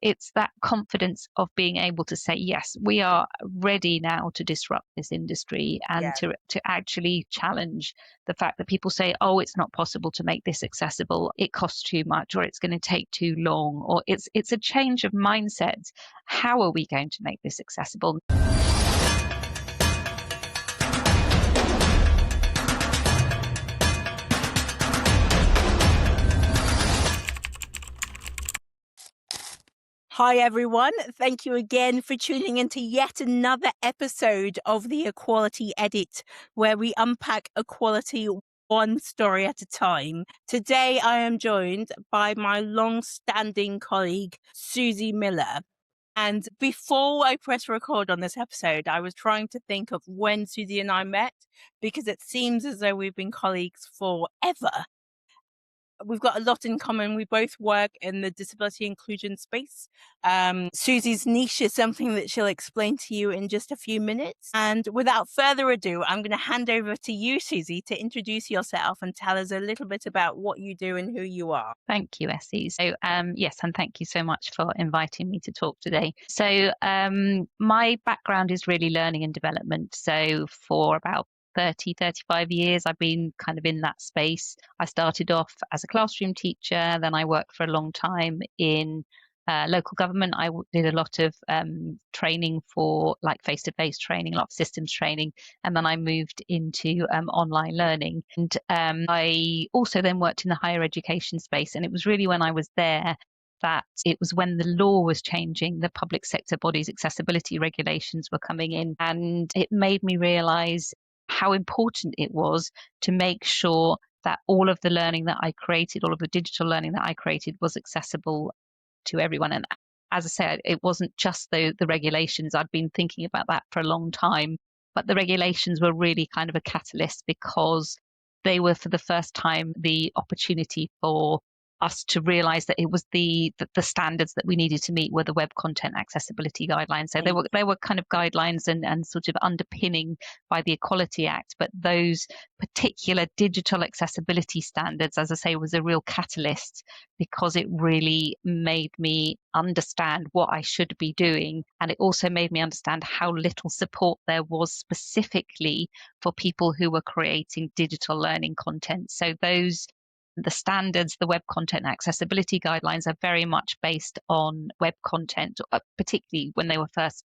it's that confidence of being able to say, yes, we are ready now to disrupt this industry and Yeah. to actually challenge the fact that people say, oh, it's not possible to make this accessible, it costs too much, or it's going to take too long, or it's a change of mindset. How are we going to make this accessible? Hi, everyone. Thank you again for tuning into yet another episode of the Equality Edit, where we unpack equality one story at a time. Today, I am joined by my long-standing colleague, Susi Miller. And before I press record on this episode, I was trying to think of when Susi and I met, because it seems as though we've been colleagues forever. We've got a lot in common. We both work in the disability inclusion space. Susi's niche is something that she'll explain to you in just a few minutes. And without further ado, I'm going to hand over to you, Susi, to introduce yourself and tell us a little bit about what you do and who you are. Thank you, Essie. So, yes, and thank you so much for inviting me to talk today. So, my background is really learning and development. So, for about 35 years, I've been kind of in that space. I started off as a classroom teacher, then I worked for a long time in local government. I did a lot of training for like face-to-face training, a lot of systems training, and then I moved into online learning. And I also then worked in the higher education space, and it was really when I was there that it was when the law was changing, the public sector bodies' accessibility regulations were coming in, and it made me realize how important it was to make sure that all of the learning that I created, all of the digital learning that I created was accessible to everyone. And as I said, it wasn't just the regulations. I'd been thinking about that for a long time, but the regulations were really kind of a catalyst because they were for the first time the opportunity for us to realize that it was the standards that we needed to meet were the web content accessibility guidelines. So they were kind of guidelines and sort of underpinning by the Equality Act, but those particular digital accessibility standards, as I say, was a real catalyst because it really made me understand what I should be doing. And it also made me understand how little support there was specifically for people who were creating digital learning content. So the standards, the web content accessibility guidelines are very much based on web content, particularly when they were first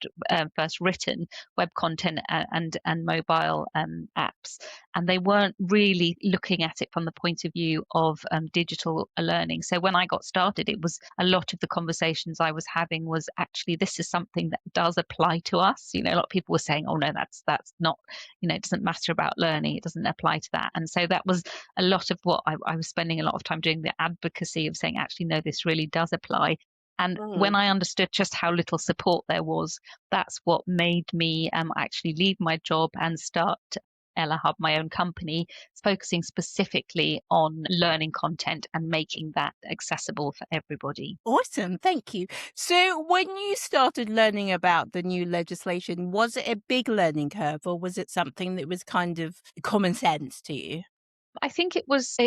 written, web content and mobile apps. And they weren't really looking at it from the point of view of digital learning. So when I got started, it was a lot of the conversations I was having was actually, this is something that does apply to us. You know, a lot of people were saying, oh no, that's not, you know, it doesn't matter about learning. It doesn't apply to that. And so that was a lot of what I was spending a lot of time doing, the advocacy of saying, actually, no, this really does apply. And when I understood just how little support there was, that's what made me actually leave my job and start eLaHub, my own company, focusing specifically on learning content and making that accessible for everybody. Awesome. Thank you. So when you started learning about the new legislation, was it a big learning curve or was it something that was kind of common sense to you? I think it was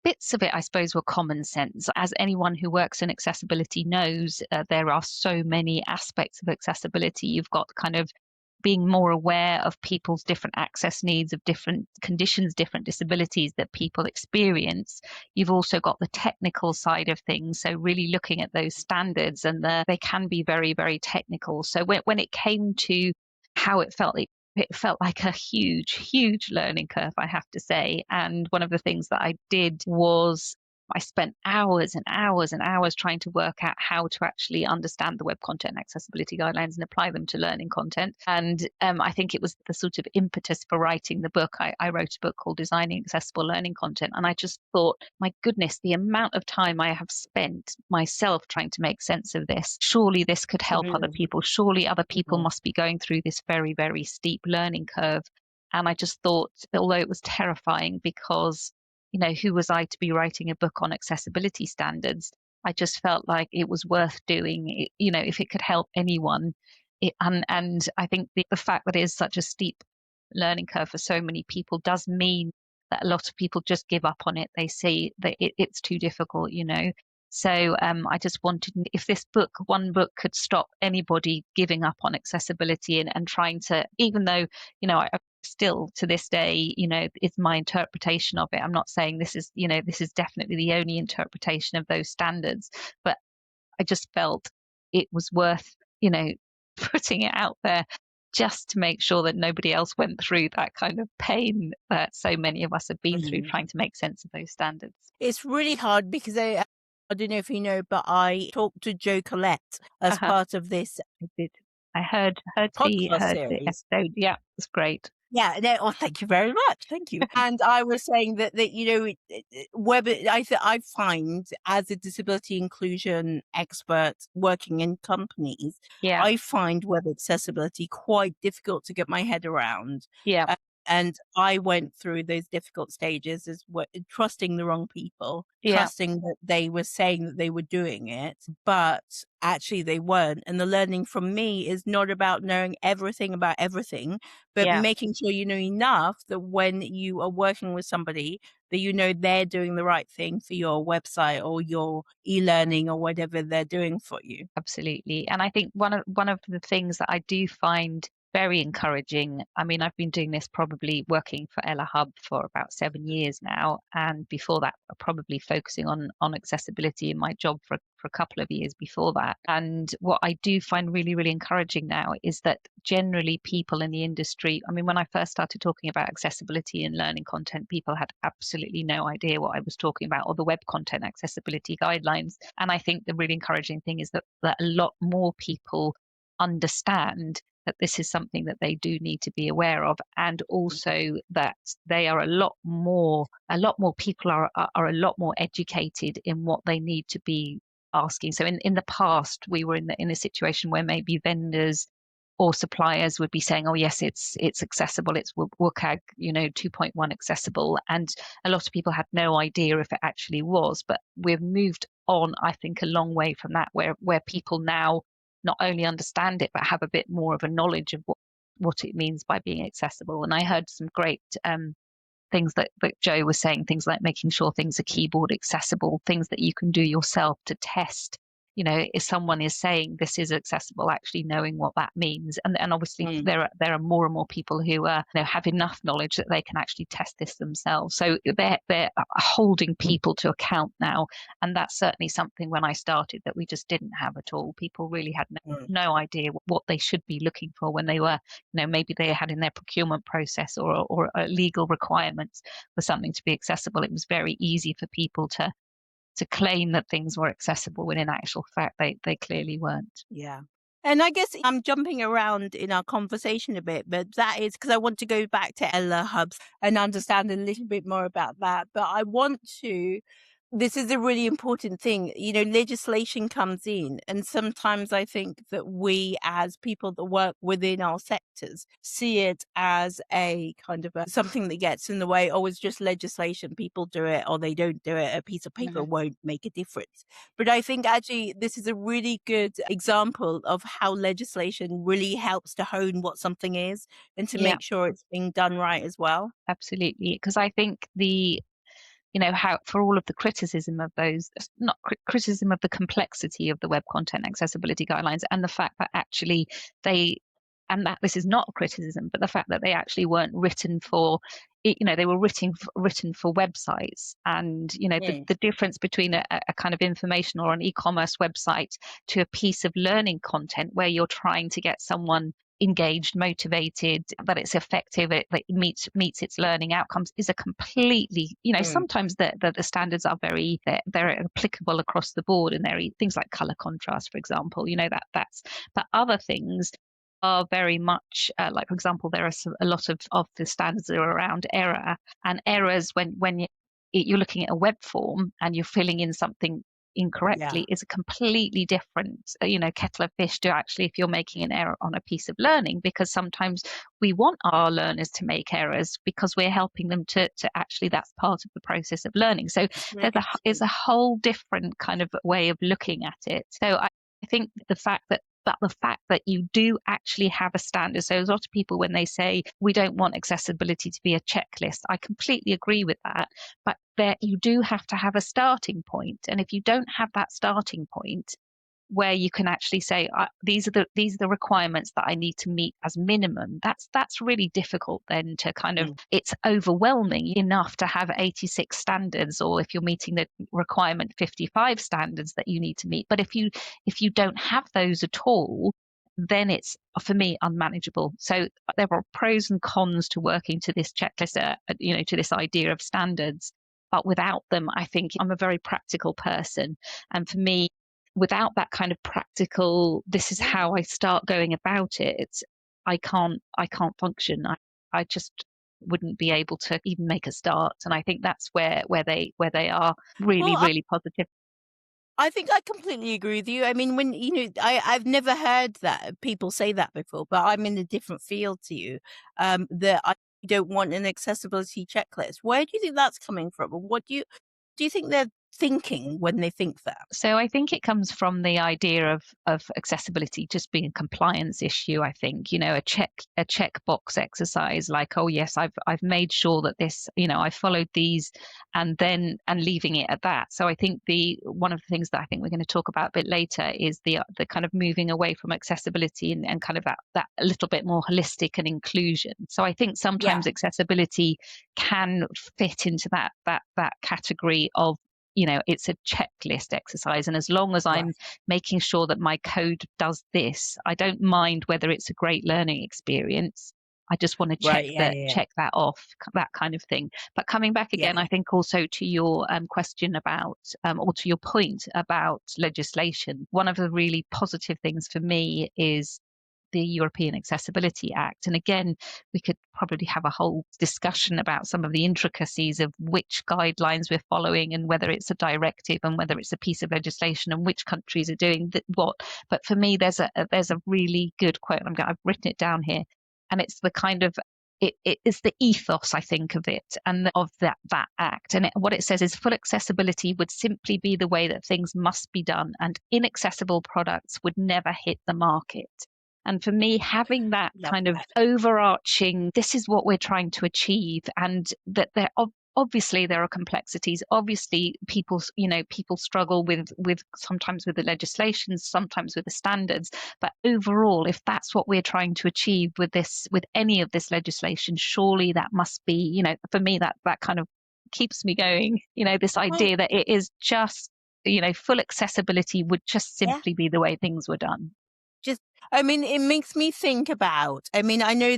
bits of it, I suppose, were common sense. As anyone who works in accessibility knows, there are so many aspects of accessibility. You've got kind of being more aware of people's different access needs, of different conditions, different disabilities that people experience. You've also got the technical side of things. So really looking at those standards, and they can be very, very technical. So when it came to how it felt like a huge learning curve, I have to say. And one of the things that I did was I spent hours and hours and hours trying to work out how to actually understand the web content accessibility guidelines and apply them to learning content. And I think it was the sort of impetus for writing the book. I wrote a book called Designing Accessible Learning Content. And I just thought, my goodness, the amount of time I have spent myself trying to make sense of this. Surely this could help other people. Surely other people must be going through this very, very steep learning curve. And I just thought, although it was terrifying because you know, who was I to be writing a book on accessibility standards? I just felt like it was worth doing, you know, if it could help anyone. And I think the fact that it is such a steep learning curve for so many people does mean that a lot of people just give up on it. They say that it's too difficult, you know. So I just wanted, if one book could stop anybody giving up on accessibility and trying to, even though, I still to this day, it's my interpretation of it. I'm not saying this is definitely the only interpretation of those standards, but I just felt it was worth, putting it out there just to make sure that nobody else went through that kind of pain that so many of us have been through trying to make sense of those standards. It's really hard because I don't know if you know, but I talked to Joe Collette as part of this I did. I heard the podcast series. episode. Yeah, it's great. Yeah, no, oh, thank you very much. Thank you. And I was saying that web, I find as a disability inclusion expert working in companies, Yeah, I find web accessibility quite difficult to get my head around. yeah, And I went through those difficult stages as trusting the wrong people, yeah, trusting that they were saying that they were doing it, but actually they weren't. And the learning from me is not about knowing everything about everything, but yeah. making sure you know enough that when you are working with somebody, that you know they're doing the right thing for your website or your e-learning or whatever they're doing for you. Absolutely. And I think one of the things that I do find very encouraging, I mean, I've been doing this, probably working for eLaHub for about 7 years now, and before that probably focusing on accessibility in my job for a couple of years before that. And what I do find really, really encouraging now is that generally people in the industry, I mean, when I first started talking about accessibility and learning content, people had absolutely no idea what I was talking about, or the web content accessibility guidelines. And I think the really encouraging thing is that a lot more people understand that this is something that they do need to be aware of, and also that they are a lot more people are a lot more educated in what they need to be asking. So in the past, we were in a situation where maybe vendors or suppliers would be saying, oh yes, it's accessible, it's WCAG 2.1 accessible, and a lot of people had no idea if it actually was. But we've moved on, I think, a long way from that, where people now not only understand it but have a bit more of a knowledge of what it means by being accessible. And I heard some great things that Joe was saying, things like making sure things are keyboard accessible, things that you can do yourself to test, if someone is saying this is accessible, actually knowing what that means. And obviously there are more and more people who have enough knowledge that they can actually test this themselves. So they're holding people to account now. And that's certainly something when I started that we just didn't have at all. People really had no idea what they should be looking for when they were, maybe they had in their procurement process or a legal requirements for something to be accessible. It was very easy for people to claim that things were accessible when in actual fact they clearly weren't. Yeah. And I guess I'm jumping around in our conversation a bit, but that is because I want to go back to eLaHubs and understand a little bit more about that. But I want to, this is a really important thing. Legislation comes in, and sometimes I think that we, as people that work within our sectors, see it as a kind of something that gets in the way. Oh, it's just legislation. People do it or they don't do it. A piece of paper won't make a difference. But I think actually this is a really good example of how legislation really helps to hone what something is and to make sure it's being done right as well. Absolutely. Because I think how, for all of the criticism of those, not criticism of the complexity of the web content accessibility guidelines, and the fact that actually and that this is not a criticism, but the fact that they actually weren't written for, they were written for websites. And the difference between a kind of information or an e-commerce website to a piece of learning content where you're trying to get someone engaged, motivated, that it's effective, it meets its learning outcomes, is a completely, sometimes the standards are they're applicable across the board, and there are things like color contrast, for example, but other things are very much like, for example, there are a lot of the standards that are around error, and errors when you're looking at a web form and you're filling in something incorrectly is a completely different kettle of fish to actually if you're making an error on a piece of learning, because sometimes we want our learners to make errors because we're helping them to actually, that's part of the process of learning. So there's a whole different kind of way of looking at it. So I think the fact that But the fact that you do actually have a standard, so a lot of people, when they say we don't want accessibility to be a checklist, I completely agree with that. But there, you do have to have a starting point. And if you don't have that starting point, where you can actually say these are the requirements that I need to meet as minimum, that's really difficult then to kind of, it's overwhelming enough to have 86 standards, or if you're meeting the requirement 55 standards that you need to meet. But if you don't have those at all, then it's, for me, unmanageable. So there are pros and cons to working to this checklist, to this idea of standards. But without them, I think, I'm a very practical person, and for me, without that kind of practical, this is how I start going about it, I can't function. I just wouldn't be able to even make a start. And I think that's where they are really, Well, really positive. I think I completely agree with you. I mean, when I've never heard that people say that before, but I'm in a different field to you. That I don't want an accessibility checklist. Where do you think that's coming from? Or what do you think they're thinking when they think that? So I think it comes from the idea of accessibility just being a compliance issue. I think, a checkbox exercise, like, oh yes, I've made sure that this, I followed these, and leaving it at that. So I think one of the things that I think we're going to talk about a bit later is the kind of moving away from accessibility and kind of that a little bit more holistic and inclusion. So I think Yeah, sometimes accessibility can fit into that category of, it's a checklist exercise. And as long as right, I'm making sure that my code does this, I don't mind whether it's a great learning experience. I just want to right, yeah, yeah, check that off, that kind of thing. But coming back yeah, again, I think also to your question about, or to your point about legislation, one of the really positive things for me is the European Accessibility Act. And again, we could probably have a whole discussion about some of the intricacies of which guidelines we're following and whether it's a directive and whether it's a piece of legislation and which countries are doing what. But for me, there's a really good quote. I've written it down here, and it's the kind of, it is the ethos, I think, of it and of that act. And what it says is full accessibility would simply be the way that things must be done, and inaccessible products would never hit the market. And for me, having that love kind of that. overarching, this is what we're trying to achieve, and that obviously there are complexities. Obviously, people struggle with sometimes with the legislation, sometimes with the standards. But overall, if that's what we're trying to achieve with any of this legislation, surely that must be, for me, that kind of keeps me going. This Well, idea that it is just, full accessibility would just yeah. simply be the way things were done. Just, I mean, it makes me think about, I mean, I know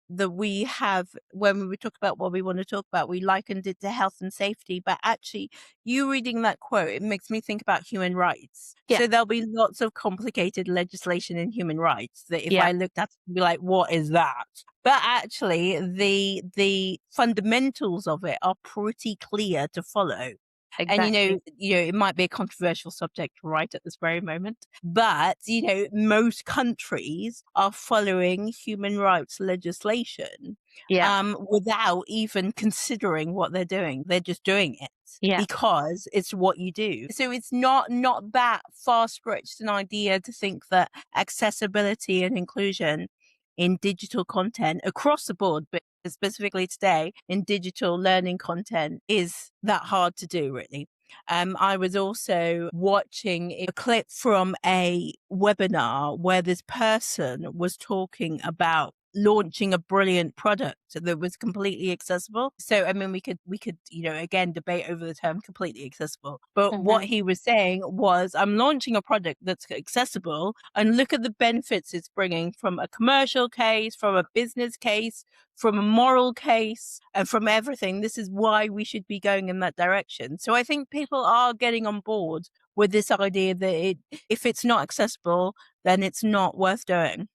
that we have, when we talk about what we want to talk about, we likened it to health and safety, but actually you reading that quote, it makes me think about human rights. Yeah. So there'll be lots of complicated legislation in human rights that if Yeah. I looked at it, I'd be like, what is that? But actually the fundamentals of it are pretty clear to follow. And Exactly. it might be a controversial subject right at this very moment, but most countries are following human rights legislation Yeah. without even considering what they're doing. They're just doing it Yeah. because it's what you do. So it's not that far stretched an idea to think that accessibility and inclusion in digital content across the board, but specifically today in digital learning content, is that hard to do, really. I was also watching a clip from a webinar where this person was talking about launching a brilliant product that was completely accessible. So, I mean, we could, again, debate over the term completely accessible. But what Hmm. he was saying was, I'm launching a product that's accessible, and look at the benefits it's bringing from a commercial case, from a business case, from a moral case, and from everything. This is why we should be going in that direction. So I think people are getting on board with this idea that if it's not accessible, then it's not worth doing.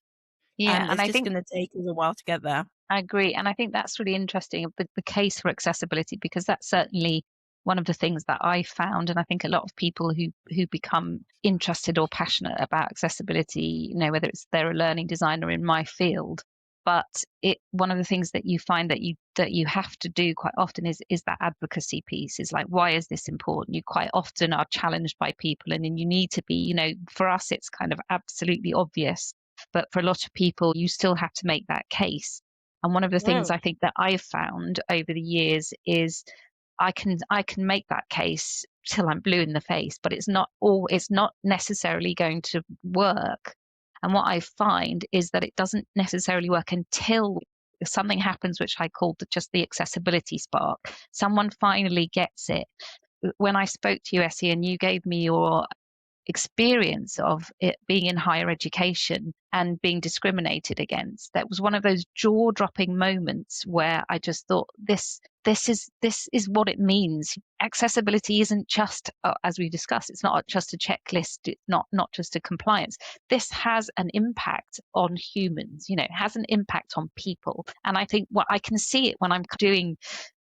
Yeah. And It's I just think going to take us a while to get there. I agree. And I think that's really interesting, the case for accessibility, because that's certainly one of the things that I found. And I think a lot of people who become interested or passionate about accessibility, whether it's they're a learning designer in my field, But one of the things that you find that you have to do quite often is that advocacy piece. Is like, why is this important? You quite often are challenged by people, and then you need to be, for us it's kind of absolutely obvious, but for a lot of people you still have to make that case. And one of the things I think that I've found over the years is I can make that case till I'm blue in the face, but it's not necessarily going to work. And what I find is that it doesn't necessarily work until something happens, which I called just the accessibility spark. Someone finally gets it. When I spoke to you, Essie, and you gave me your experience of it being in higher education and being discriminated against, that was one of those jaw-dropping moments where I just thought, this is what it means. Accessibility isn't just, as we discussed, it's not just a checklist, it's not just a compliance. This has an impact on humans, it has an impact on people. And I think I can see it when I'm doing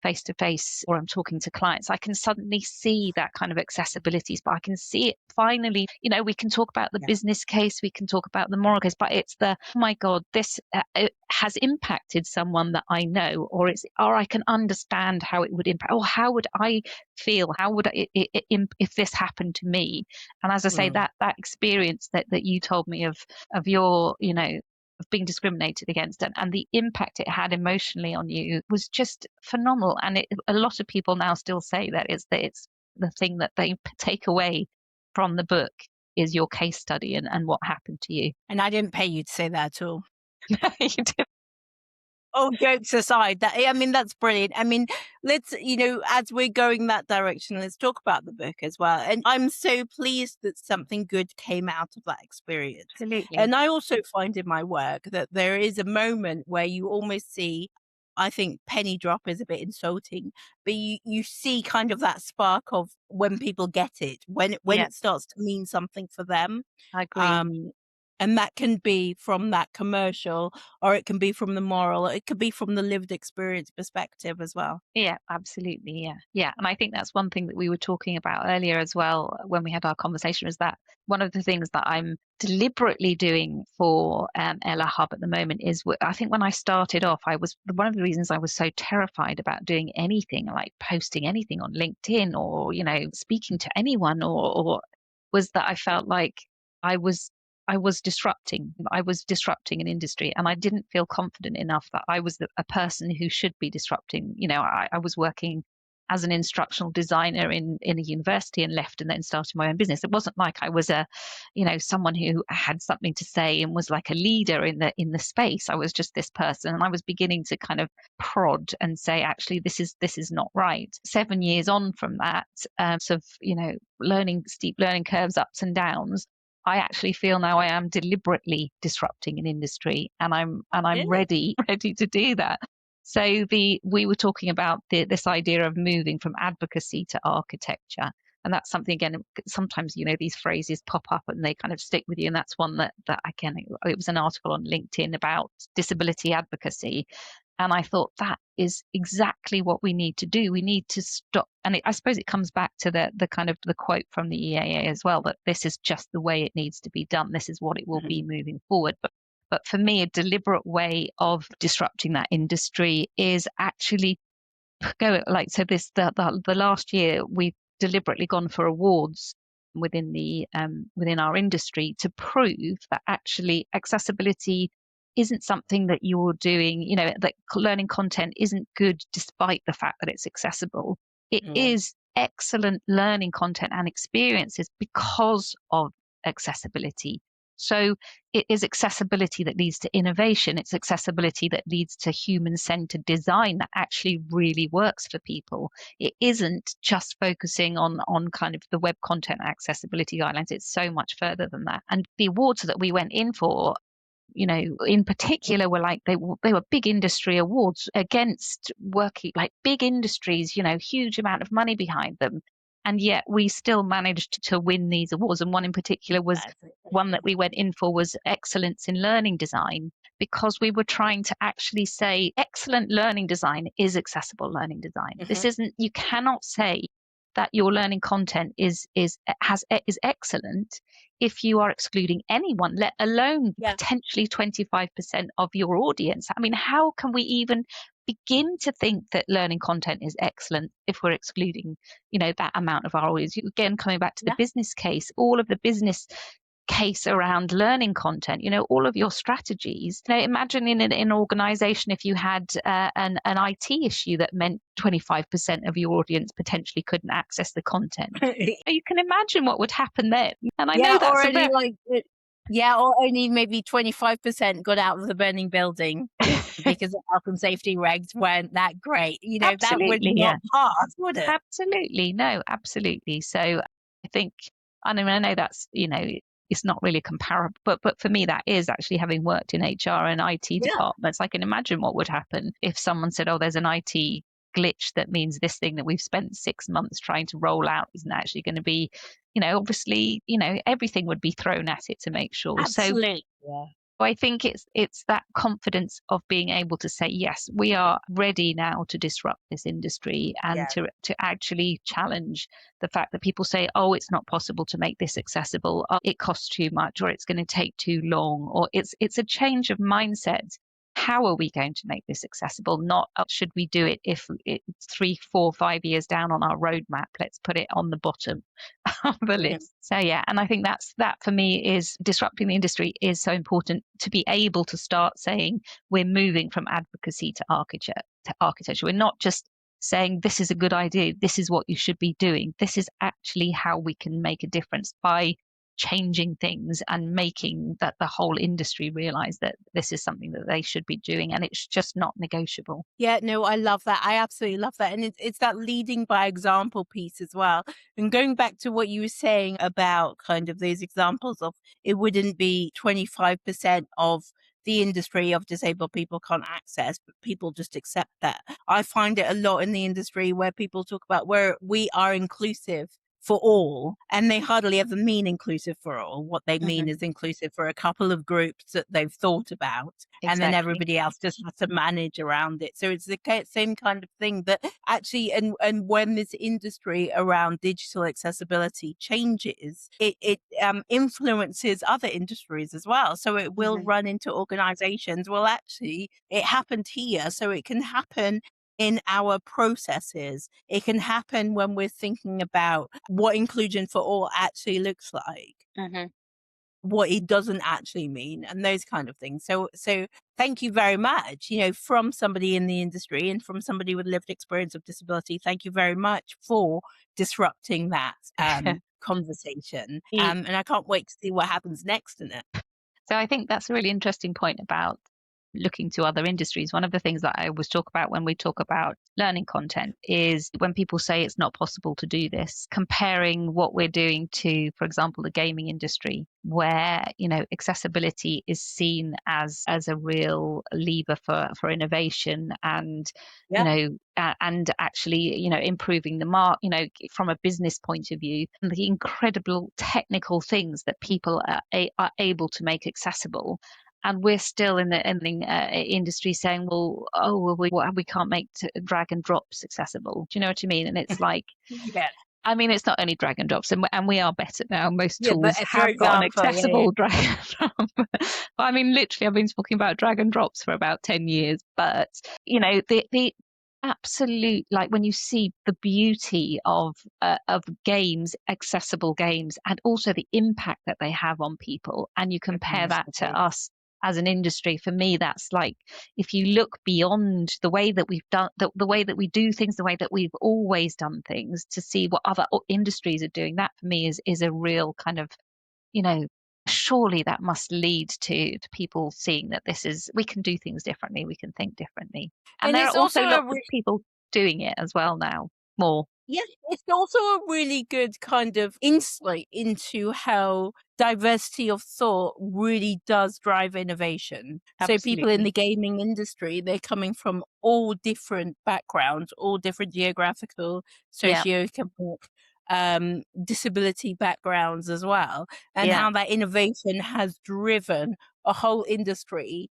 face to face or I'm talking to clients. I can suddenly see that kind of accessibility, but I can see it finally. We can talk about the business case, we can talk about the moral case, but it's oh my God, this it has impacted someone that I know, or I can understand how it would impact, or how would I feel, how would if this happened to me. And as I say, that experience that you told me of your, of being discriminated against, and the impact it had emotionally on you was just phenomenal. And a lot of people now still say that it's the thing that they take away from the book is your case study and what happened to you. And I didn't pay you to say that at all. You did. Oh, jokes aside, that's brilliant. Let's, as we're going that direction, let's talk about the book as well. And I'm so pleased that something good came out of that experience. Absolutely. And I also find in my work that there is a moment where you almost see, I think penny drop is a bit insulting, but you see kind of that spark of when people get it, when it starts to mean something for them. I agree. And that can be from that commercial, or it can be from the moral, or it could be from the lived experience perspective as well. Yeah, absolutely. Yeah. And I think that's one thing that we were talking about earlier as well when we had our conversation, is that one of the things that I'm deliberately doing for eLaHub at the moment is, I think when I started off, one of the reasons I was so terrified about doing anything like posting anything on LinkedIn or, speaking to anyone or was that I felt like I was disrupting. I was disrupting an industry, and I didn't feel confident enough that I was a person who should be disrupting. I was working as an instructional designer in a university and left and then started my own business. It wasn't like I was someone who had something to say and was like a leader in the space. I was just this person, and I was beginning to kind of prod and say, actually, this is not right. 7 years on from that, sort of, steep learning curves, ups and downs, I actually feel now I am deliberately disrupting an industry, and I'm ready to do that. So we were talking about this idea of moving from advocacy to architecture. And that's something, again, sometimes, these phrases pop up and they kind of stick with you. And that's one that again, it was an article on LinkedIn about disability advocacy. And I thought that is exactly what we need to do. We need to stop. And I suppose it comes back to the kind of the quote from the EAA as well, that this is just the way it needs to be done. This is what it will be moving forward. But for me, a deliberate way of disrupting that industry is actually the last year we've deliberately gone for awards within our industry to prove that actually accessibility isn't something that you're doing, that learning content isn't good despite the fact that it's accessible. It is excellent learning content and experiences because of accessibility. So it is accessibility that leads to innovation. It's accessibility that leads to human-centered design that actually really works for people. It isn't just focusing on kind of the web content accessibility guidelines. It's so much further than that. And the awards that we went in for, in particular, were like they were big industry awards against working like big industries, huge amount of money behind them. And yet we still managed to win these awards. And one in particular was one that we went in for was excellence in learning design, because we were trying to actually say excellent learning design is accessible learning design. This isn't, you cannot say that your learning content is excellent if you are excluding anyone, let alone potentially 25% of your audience. I mean, how can we even begin to think that learning content is excellent if we're excluding, that amount of our audience? Again, coming back to the business case, all of the business case around learning content, all of your strategies. Imagine in an organization, if you had an IT issue that meant 25% of your audience potentially couldn't access the content. You can imagine what would happen then. And I know that's or only maybe 25% got out of the burning building because the health and safety regs weren't that great. That would not pass, would it? Absolutely. No, absolutely. So I think, I know that's, it's not really comparable, but for me, that is actually, having worked in HR and IT departments, I can imagine what would happen if someone said, oh, there's an IT glitch that means this thing that we've spent 6 months trying to roll out isn't actually going to be, obviously, everything would be thrown at it to make sure. Absolutely. So I think it's that confidence of being able to say, yes, we are ready now to disrupt this industry and to actually challenge the fact that people say, oh, it's not possible to make this accessible, it costs too much, or it's going to take too long, or it's a change of mindset. How are we going to make this accessible? Not should we do it if it's 3, 4, 5 years down on our roadmap? Let's put it on the bottom of the list. So and I think that for me is disrupting the industry is so important, to be able to start saying we're moving from advocacy to architecture. We're not just saying this is a good idea, this is what you should be doing. This is actually how we can make a difference by changing things and making that the whole industry realize that this is something that they should be doing, and it's just not negotiable. Yeah, no, I love that. I absolutely love that. And it's that leading by example piece as well. And going back to what you were saying about kind of those examples of, it wouldn't be 25% of the industry of disabled people can't access, but people just accept that. I find it a lot in the industry where people talk about where we are inclusive for all, and they hardly ever mean inclusive for all. What they mean is inclusive for a couple of groups that they've thought about, and then everybody else just has to manage around it. So it's the same kind of thing that actually, and when this industry around digital accessibility changes, it influences other industries as well. So it will run into organizations. Well, actually, it happened here, so it can happen in our processes. It can happen when we're thinking about what inclusion for all actually looks like, what it doesn't actually mean, and those kind of things. So thank you very much, from somebody in the industry and from somebody with lived experience of disability. Thank you very much for disrupting that conversation. And I can't wait to see what happens next in it. So I think that's a really interesting point about looking to other industries. One of the things that I always talk about when we talk about learning content is when people say it's not possible to do this, comparing what we're doing to, for example, the gaming industry, where, accessibility is seen as a real lever for innovation and, and actually, improving the mark, from a business point of view, and the incredible technical things that people are able to make accessible. And we're still in the industry saying, we can't make drag and drops accessible. Do you know what I mean? And it's like, I mean, it's not only drag and drops, and we are better now. Most tools have got an accessible drag and drop. I mean, literally, I've been talking about drag and drops for about 10 years. But, the absolute, like when you see the beauty of games, accessible games, and also the impact that they have on people, and you compare that to us as an industry, for me, that's like, if you look beyond the way that we've done, the way that we do things, the way that we've always done things, to see what other industries are doing, that for me is a real kind of, surely that must lead to people seeing that we can do things differently, we can think differently. And there are also lots of people doing it as well now, more. Yeah, it's also a really good kind of insight into how diversity of thought really does drive innovation. Absolutely. So people in the gaming industry, they're coming from all different backgrounds, all different geographical, socioeconomic, disability backgrounds as well, and how that innovation has driven a whole industry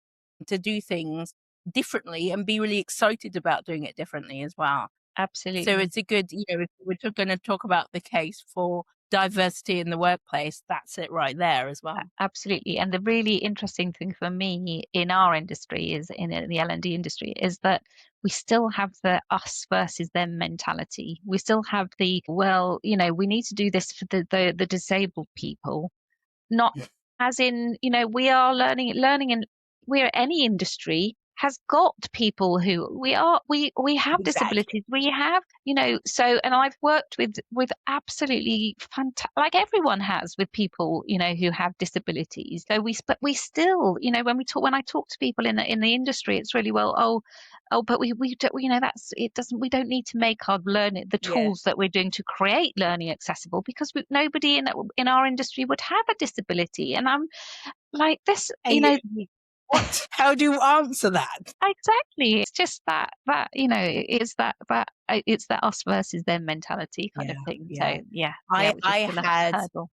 to do things differently and be really excited about doing it differently as well. So Absolutely. it's a good, if we're going to talk about the case for diversity in the workplace, that's it right there as well. Absolutely. And the really interesting thing for me in our industry is in the L&D industry is that we still have the us versus them mentality. We still have the, well, we need to do this for the disabled people, not as in, we are learning and we're any industry has got people who we have Exactly. disabilities, we have, so, and I've worked with absolutely fantastic, like everyone has, with people, who have disabilities. So but we still, when I talk to people in the industry, it's really, well, but we don't, that's, it doesn't, we don't need to make our learning, the Yeah. tools that we're doing to create learning accessible, because nobody in our industry would have a disability. And I'm like, this, And what? How do you answer that? exactly. It's just that it's that us versus them mentality kind Yeah, of thing. So yeah. yeah, which is I still a had hurdle.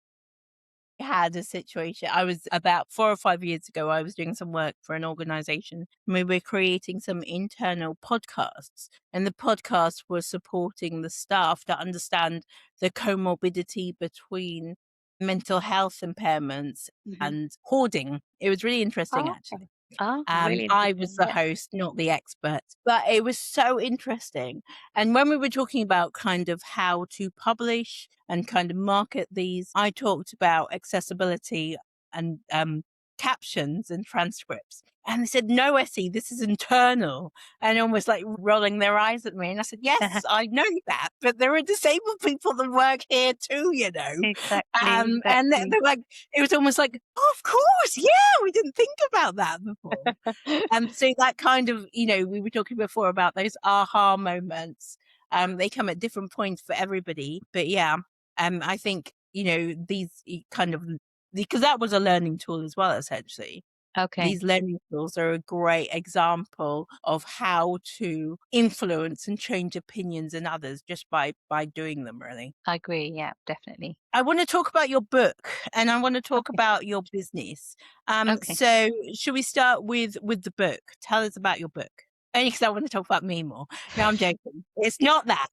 had a situation. I was about 4 or 5 years ago, I was doing some work for an organization. We were creating some internal podcasts, and the podcast was supporting the staff to understand the comorbidity between mental health impairments Hmm. and hoarding. It was really interesting, Oh, okay. actually. Oh, really I was interesting. the Yeah. host, not the expert, but it was so interesting. And when we were talking about kind of how to publish and kind of market these, I talked about accessibility and captions and transcripts. And they said, no, Essie, this is internal, and almost like rolling their eyes at me. And I said, yes, I know that, but there are disabled people that work here too, you know. Exactly, And exactly. they're like, it was almost like, oh, of course, yeah, we didn't think about that before. So that kind of, we were talking before about those aha moments. They come at different points for everybody. But yeah, I think, these kind of, because that was a learning tool as well, essentially. Okay, These learning tools are a great example of how to influence and change opinions in others just by doing them, really. I agree. Yeah, definitely. I want to talk about your book, and I want to talk Okay, about your business. okay. So should we start with the book? Tell us about your book. Only because I want to talk about me more. No, I'm joking. It's not that.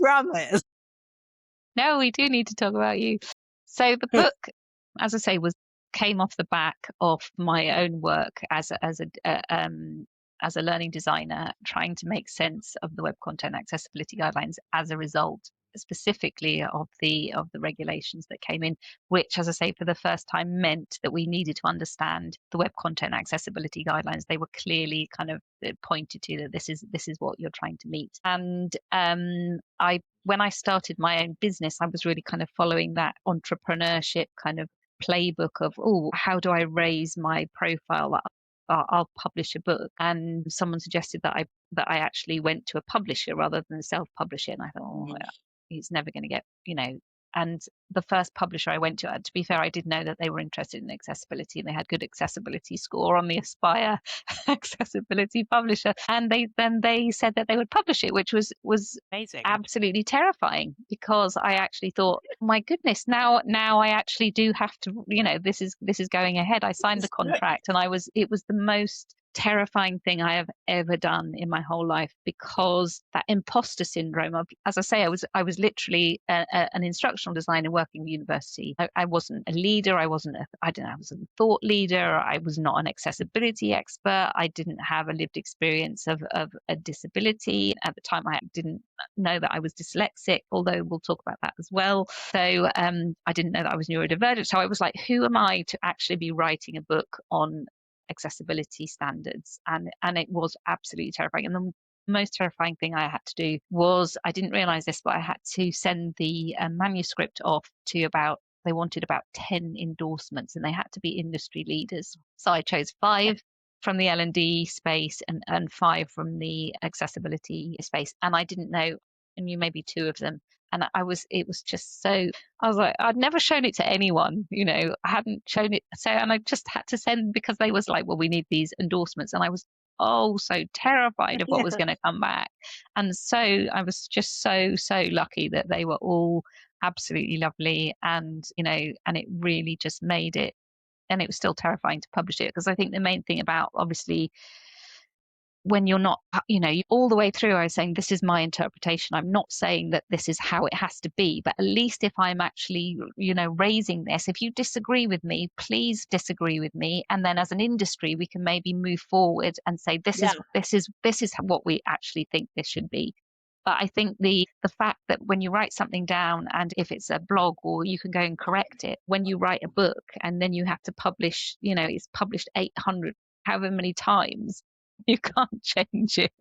Promise. No, we do need to talk about you. So the book, as I say, was came off the back of my own work as a learning designer, trying to make sense of the Web Content Accessibility Guidelines as a result, specifically of the regulations that came in, which, as I say, for the first time meant that we needed to understand the Web Content Accessibility Guidelines. They were clearly kind of pointed to that this is what you're trying to meet. And I when I started my own business, I was really kind of following that entrepreneurship kind of playbook of, oh, how do I raise my profile? I'll publish a book. And someone suggested that I actually went to a publisher rather than self-publish it. And I thought, oh, Mhm. he's never going to get, and the first publisher I went to be fair, I did know that they were interested in accessibility and they had good accessibility score on the Aspire accessibility publisher. And they said that they would publish it, which was Amazing. absolutely terrifying, because I actually thought, my goodness, now I actually do have to, this is going ahead. I signed the contract, and it was the most terrifying thing I have ever done in my whole life, because that imposter syndrome of, as I say, I was literally an instructional designer working at university. I wasn't a leader. I wasn't I don't know, I wasn't a thought leader. I was not an accessibility expert. I didn't have a lived experience of a disability. At the time, I didn't know that I was dyslexic, although we'll talk about that as well. So I didn't know that I was neurodivergent. So I was like, who am I to actually be writing a book on accessibility standards? And it was absolutely terrifying. And the most terrifying thing I had to do was, I didn't realize this, but I had to send the manuscript off to they wanted about 10 endorsements, and they had to be industry leaders. So I chose 5 from the L&D space and 5 from the accessibility space. And I didn't know, I knew maybe 2 of them. And it was just so, I was like, I'd never shown it to anyone, I hadn't shown it. So, and I just had to send, because they was like, well, we need these endorsements. And I was, oh, so terrified of what was going to come back. And so I was just so lucky that they were all absolutely lovely. And, and it really just made it, and it was still terrifying to publish it, because I think the main thing about, obviously, when you're not, all the way through, I was saying, this is my interpretation. I'm not saying that this is how it has to be, but at least if I'm actually, raising this, if you disagree with me, please disagree with me. And then as an industry, we can maybe move forward and say, Yeah. this is what we actually think this should be. But I think the fact that when you write something down, and if it's a blog, or you can go and correct it, when you write a book and then you have to publish, it's published 800 however many times, you can't change it.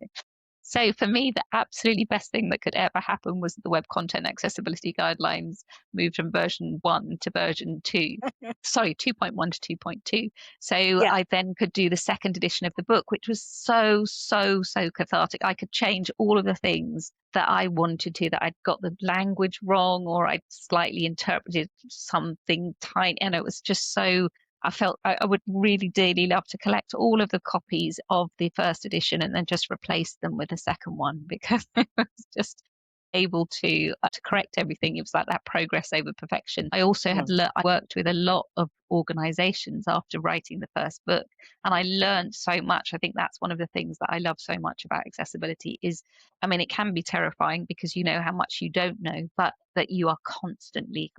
So for me, the absolutely best thing that could ever happen was the Web Content Accessibility Guidelines moved from version 1 to version 2. Sorry, 2.1 to 2.2. So Yeah. I then could do the second edition of the book, which was so, so, so cathartic. I could change all of the things that I wanted to, that I'd got the language wrong, or I'd slightly interpreted something tiny. And it was just so, I felt I would really dearly love to collect all of the copies of the first edition and then just replace them with the second one, because it was just able to correct everything. It was like that progress over perfection. I also had I worked with a lot of organizations after writing the first book, and I learned so much. I think that's one of the things that I love so much about accessibility is, I mean, it can be terrifying because you know how much you don't know, but that you are constantly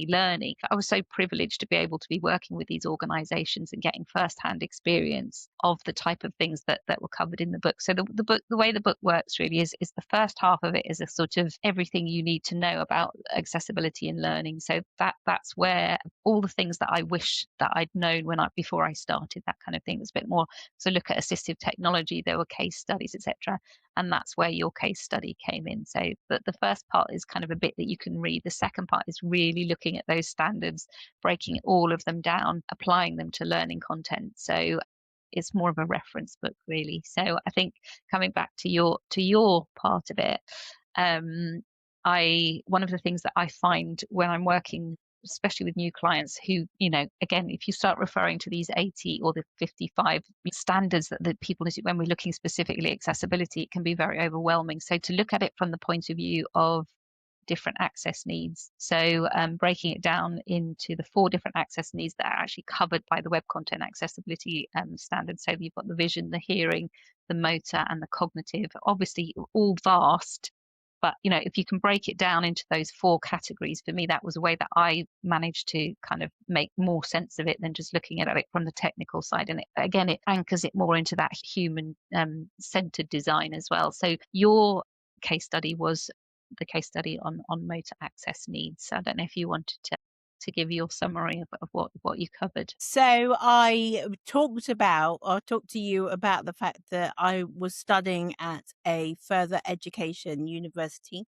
learning. I was so privileged to be able to be working with these organizations and getting firsthand experience of the type of things that were covered in the book. So the book, the way the book works really is the first half of it is a sort of everything you need to know about accessibility and learning. So that's where all the things that I wish that I'd known before I started, that kind of thing. It was a bit more, so look at assistive technology, there were case studies, etc. And that's where your case study came in. So the first part is kind of a bit that you can read. The second part is really looking at those standards, breaking all of them down, applying them to learning content. So it's more of a reference book, really. So I think coming back to your part of it, one of the things that I find when I'm working, especially with new clients who, again, if you start referring to these 80 or the 55 standards that the people, when we're looking specifically at accessibility, it can be very overwhelming. So to look at it from the point of view of different access needs. So breaking it down into the 4 different access needs that are actually covered by the Web Content Accessibility standard. So you've got the vision, the hearing, the motor, and the cognitive. Obviously, all vast, but if you can break it down into those 4 categories, for me, that was a way that I managed to kind of make more sense of it than just looking at it from the technical side. And it anchors it more into that human centered design as well. So your case study was the case study on motor access needs. So I don't know if you wanted to give your summary of what you covered. So I talked to you about the fact that I was studying at a further education university,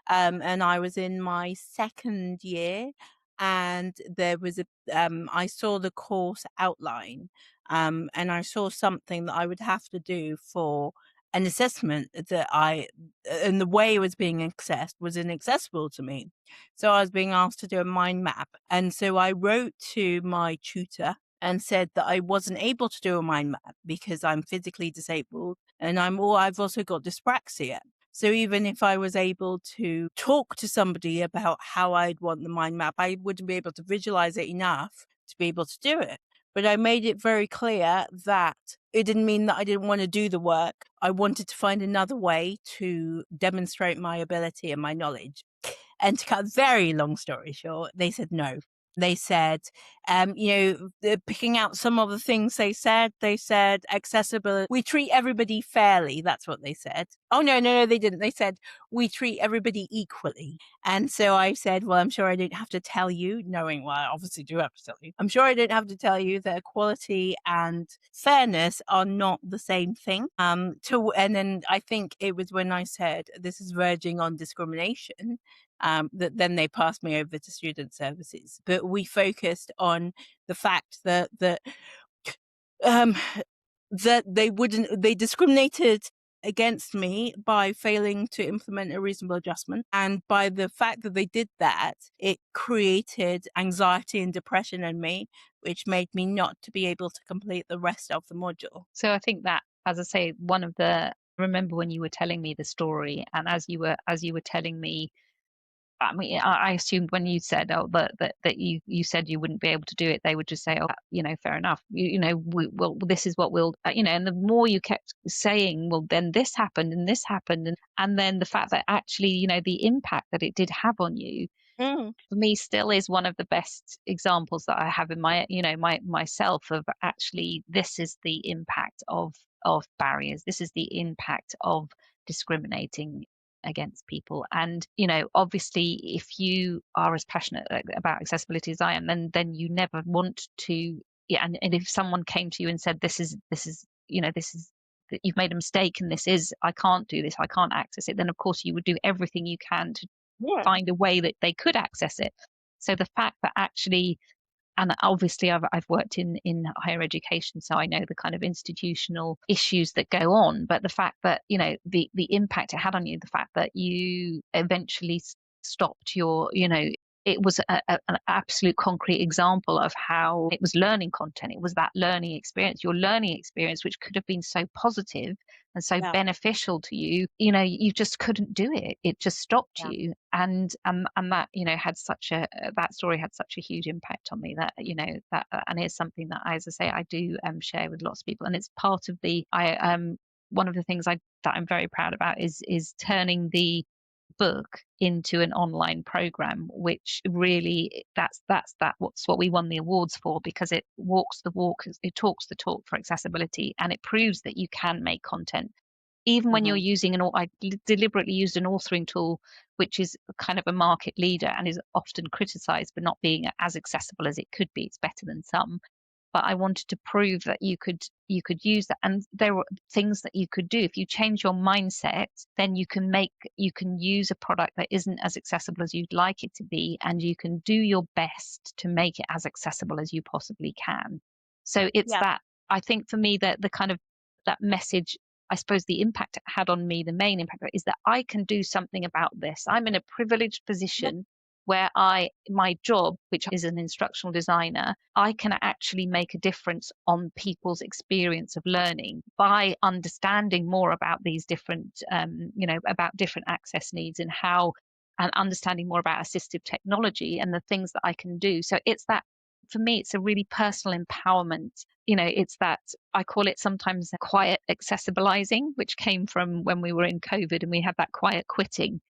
and I was in my second year, and there was I saw the course outline, and I saw something that I would have to do for an assessment and the way it was being assessed was inaccessible to me. So I was being asked to do a mind map. And so I wrote to my tutor and said that I wasn't able to do a mind map because I'm physically disabled and I've also got dyspraxia. So even if I was able to talk to somebody about how I'd want the mind map, I wouldn't be able to visualize it enough to be able to do it. But I made it very clear that it didn't mean that I didn't want to do the work. I wanted to find another way to demonstrate my ability and my knowledge. And to cut a very long story short, they said no. They said, picking out some of the things they said accessibility, we treat everybody fairly. That's what they said. Oh, no, they didn't. They said, we treat everybody equally. And so I said, well, I'm sure I don't have to tell you, knowing, well, I obviously do have to tell you. I'm sure I don't have to tell you that equality and fairness are not the same thing. And then I think it was when I said, this is verging on discrimination, that then they passed me over to student services. But we focused on the fact that they discriminated against me by failing to implement a reasonable adjustment. And by the fact that they did that, it created anxiety and depression in me, which made me not to be able to complete the rest of the module. So I think that, as I say, remember when you were telling me the story, and as you were telling me, I mean, I assumed when you said, oh, that you said you wouldn't be able to do it, they would just say, oh, fair enough. Well, this is what we'll, and the more you kept saying, well, then this happened and this happened. And then the fact that actually, the impact that it did have on you, Mm. for me still is one of the best examples that I have in myself of actually this is the impact of barriers. This is the impact of discriminating against people. And obviously if you are as passionate about accessibility as I am, then you never want to, yeah, and if someone came to you and said this is this is that you've made a mistake and this is, I can't do this, I can't access it, then of course you would do everything you can to Yeah. find a way that they could access it. So the fact that actually, and obviously I've worked in higher education, so I know the kind of institutional issues that go on, but the fact that the impact it had on you, the fact that you eventually stopped your, it was an absolute concrete example of how it was learning content. It was that learning experience, your learning experience, which could have been so positive and so Yeah. beneficial to you. You just couldn't do it. It just stopped Yeah. you. And that, had such a, that story had such a huge impact on me that, that, and it's something that, as I say, I do share with lots of people. And it's part of one of the things that I'm very proud about is turning the book into an online program, which really that's what's what we won the awards for, because it walks the walk, it talks the talk for accessibility, and it proves that you can make content even when you're Mhm. using I deliberately used an authoring tool which is kind of a market leader and is often criticized for not being as accessible as it could be. It's better than some, but I wanted to prove that you could use that, and there were things that you could do if you change your mindset. Then you can use a product that isn't as accessible as you'd like it to be, and you can do your best to make it as accessible as you possibly can. So it's Yeah. that, I think for me, that the kind of that message, I suppose the impact it had on me, the main impact is that I can do something about this. I'm in a privileged Yeah. position where my job, which is an instructional designer, I can actually make a difference on people's experience of learning by understanding more about these different, about different access needs and understanding more about assistive technology and the things that I can do. So it's that, for me, it's a really personal empowerment. It's that, I call it sometimes quiet accessibilizing, which came from when we were in COVID and we had that quiet quitting.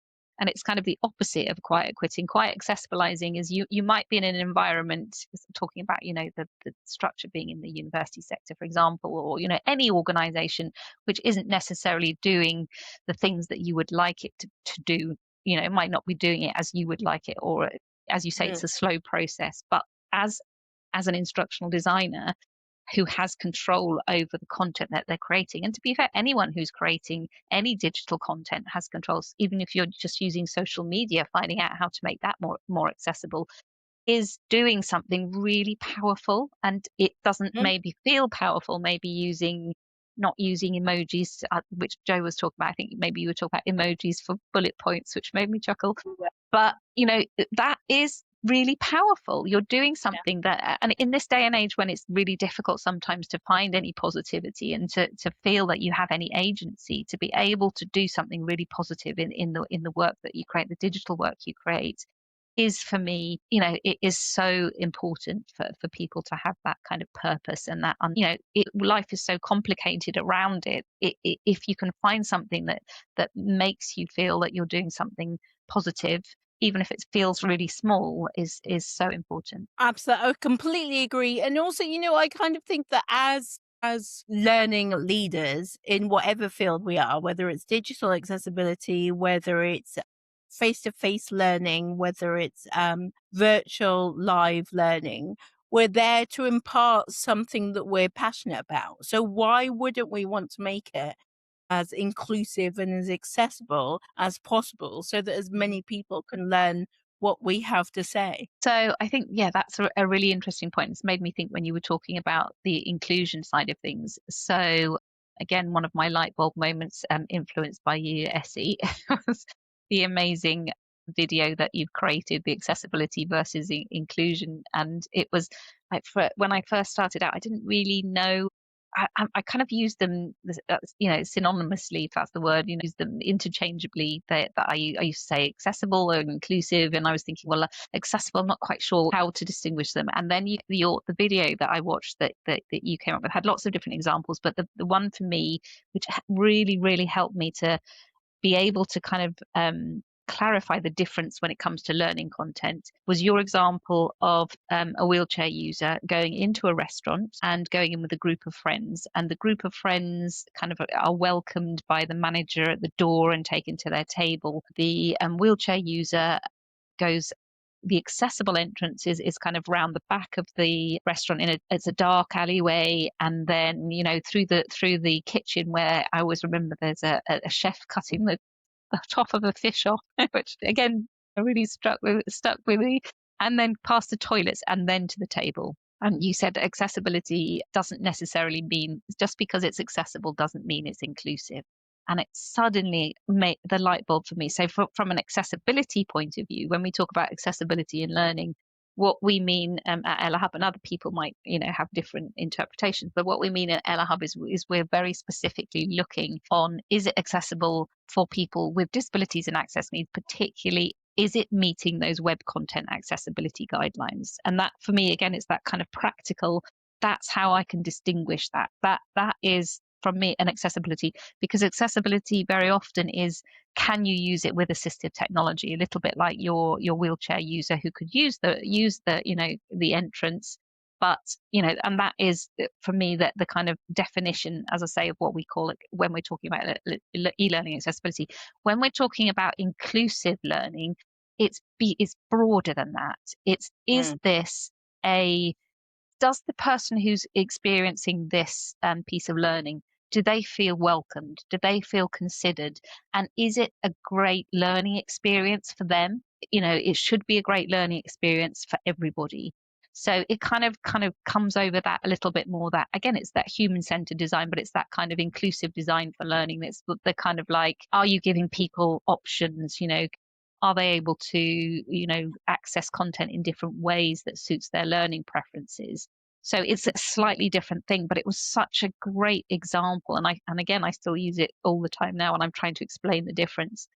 And it's kind of the opposite of quiet quitting. Quiet accessibilizing is you might be in an environment, talking about the structure being in the university sector, for example, or any organization which isn't necessarily doing the things that you would like it to do. It might not be doing it as you would like it, or as you say, Mm. it's a slow process. But as an instructional designer who has control over the content that they're creating. And to be fair, anyone who's creating any digital content has controls, even if you're just using social media, finding out how to make that more accessible is doing something really powerful. And it doesn't Mm. maybe feel powerful, maybe not using emojis, which Joe was talking about. I think maybe you were talking about emojis for bullet points, which made me chuckle. Yeah. But that is really powerful. You're doing Yeah. something that, and in this day and age when it's really difficult sometimes to find any positivity and to feel that you have any agency, to be able to do something really positive in the work that you create, the digital work you create, is, for me, it is so important for people to have that kind of purpose. And that, life is so complicated around it. If you can find something that makes you feel that you're doing something positive, even if it feels really small, is so important. Absolutely, I completely agree. And also, I kind of think that as learning leaders in whatever field we are, whether it's digital accessibility, whether it's face-to-face learning, whether it's virtual live learning, we're there to impart something that we're passionate about. So why wouldn't we want to make it as inclusive and as accessible as possible so that as many people can learn what we have to say? So I think, yeah, that's a really interesting point. It's made me think when you were talking about the inclusion side of things. So again, one of my light bulb moments, influenced by you, Essie, was the amazing video that you've created, the accessibility versus inclusion. And it was like, when I first started out, I didn't really know I kind of use them, synonymously, if that's the word, use them interchangeably. That I used to say accessible or inclusive, and I was thinking, well, accessible, I'm not quite sure how to distinguish them. And then the video that I watched that you came up with had lots of different examples, but the one for me, which really, really helped me to be able to kind of clarify the difference when it comes to learning content, was your example of a wheelchair user going into a restaurant and going in with a group of friends, and the group of friends kind of are welcomed by the manager at the door and taken to their table. The wheelchair user goes, the accessible entrance is kind of round the back of the restaurant it's a dark alleyway, and then through the kitchen, where I always remember there's a chef cutting the top of a fish off, which again really stuck with me, and then past the toilets and then to the table. And you said accessibility doesn't necessarily mean, just because it's accessible doesn't mean it's inclusive. And it suddenly made the light bulb for me. So from an accessibility point of view, when we talk about accessibility in learning, what we mean at eLaHub, and other people might have different interpretations, but what we mean at eLaHub is we're very specifically looking on, is it accessible for people with disabilities and access needs, particularly is it meeting those web content accessibility guidelines? And that for me, again, it's that kind of practical, that's how I can distinguish that is from me an accessibility, because accessibility very often is, can you use it with assistive technology, a little bit like your wheelchair user who could use the entrance, but and that is for me that the kind of definition, as I say, of what we call it when we're talking about e-learning accessibility. When we're talking about inclusive learning, it's broader than that. This a does the person who's experiencing this piece of learning, do they feel welcomed? Do they feel considered? And is it a great learning experience for them? It should be a great learning experience for everybody. So it kind of comes over that a little bit more, that again, it's that human-centered design, but it's that kind of inclusive design for learning. It's the kind of like, are you giving people options? Are they able to access content in different ways that suits their learning preferences? So it's a slightly different thing, but it was such a great example. And again, I still use it all the time now, and I'm trying to explain the difference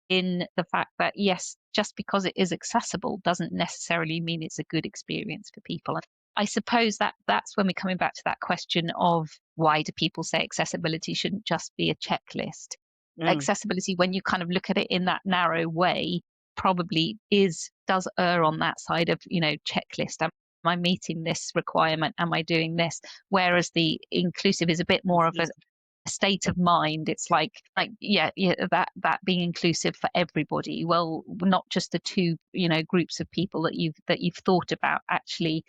in the fact that, yes, just because it is accessible doesn't necessarily mean it's a good experience for people. And I suppose that's when we're coming back to that question of, why do people say accessibility shouldn't just be a checklist? Accessibility, when you kind of look at it in that narrow way, probably does err on that side of checklist. Am I meeting this requirement? Am I doing this? Whereas the inclusive is a bit more of a state of mind. It's like that being inclusive for everybody. Well, not just the two groups of people that you've thought about. Actually,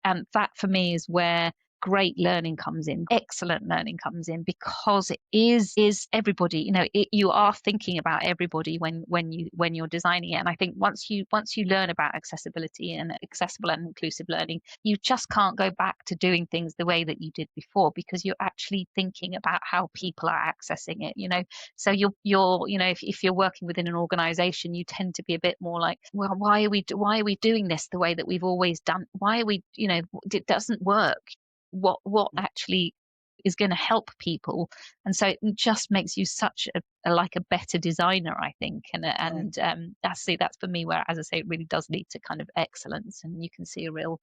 and that for me is where great learning comes in, excellent learning comes in, because it is everybody. You are thinking about everybody when you're designing it. And I think once you learn about accessibility and accessible and inclusive learning, you just can't go back to doing things the way that you did before, because you're actually thinking about how people are accessing it. So you're if you're working within an organization, you tend to be a bit more like, well, why are we doing this the way that we've always done? Why are we it doesn't work. What actually is going to help people? And so it just makes you such a better designer, I think. And that's for me where, as I say, it really does lead to kind of excellence, and you can see a real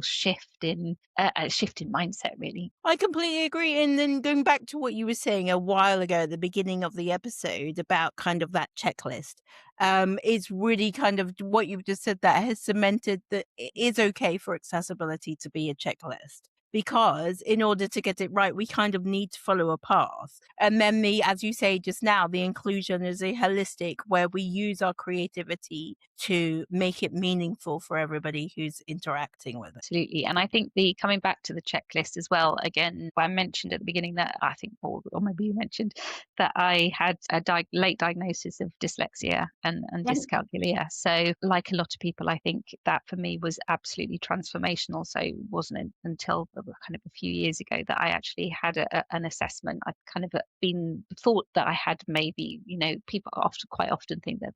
shift in mindset, really. I completely agree. And then going back to what you were saying a while ago at the beginning of the episode about kind of that checklist, it's really kind of what you've just said that has cemented that it is okay for accessibility to be a checklist. Because in order to get it right, we kind of need to follow a path. And then as you say just now, the inclusion is a holistic, where we use our creativity to make it meaningful for everybody who's interacting with it. Absolutely. And I think coming back to the checklist as well, again, I mentioned at the beginning that I think, or maybe you mentioned that I had a late diagnosis of dyslexia and dyscalculia. So like a lot of people, I think that for me was absolutely transformational. So it wasn't until kind of a few years ago that I actually had an assessment. I'd kind of thought that I had maybe, people quite often think that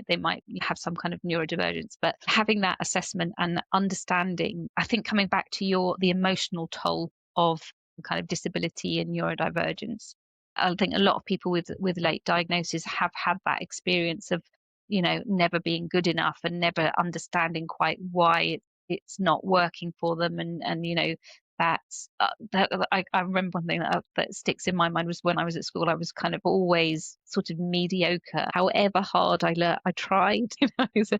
they might have some kind of neurodivergence, but having that assessment and understanding, I think coming back to the emotional toll of kind of disability and neurodivergence. I think a lot of people with late diagnosis have had that experience of, never being good enough and never understanding quite why it's not working for them. And that's I remember one thing that sticks in my mind was when I was at school, I was kind of always sort of mediocre. However hard I tried, I was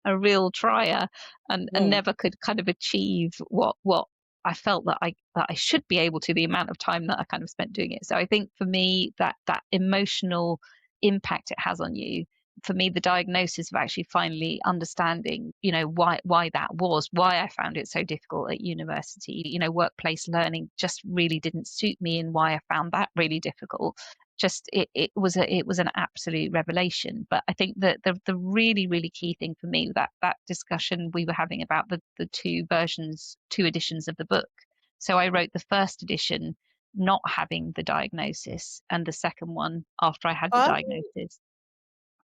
a real trier, and Mm. never could kind of achieve what I felt that I should be able to, the amount of time that I kind of spent doing it. So I think for me, that emotional impact it has on you, for me, the diagnosis of actually finally understanding, why that was, why I found it so difficult at university, workplace learning just really didn't suit me, and why I found that really difficult. Just it was an absolute revelation. But I think that the really, really key thing for me, that discussion we were having about the two editions of the book. So I wrote the first edition not having the diagnosis, and the second one after I had the Oh, diagnosis.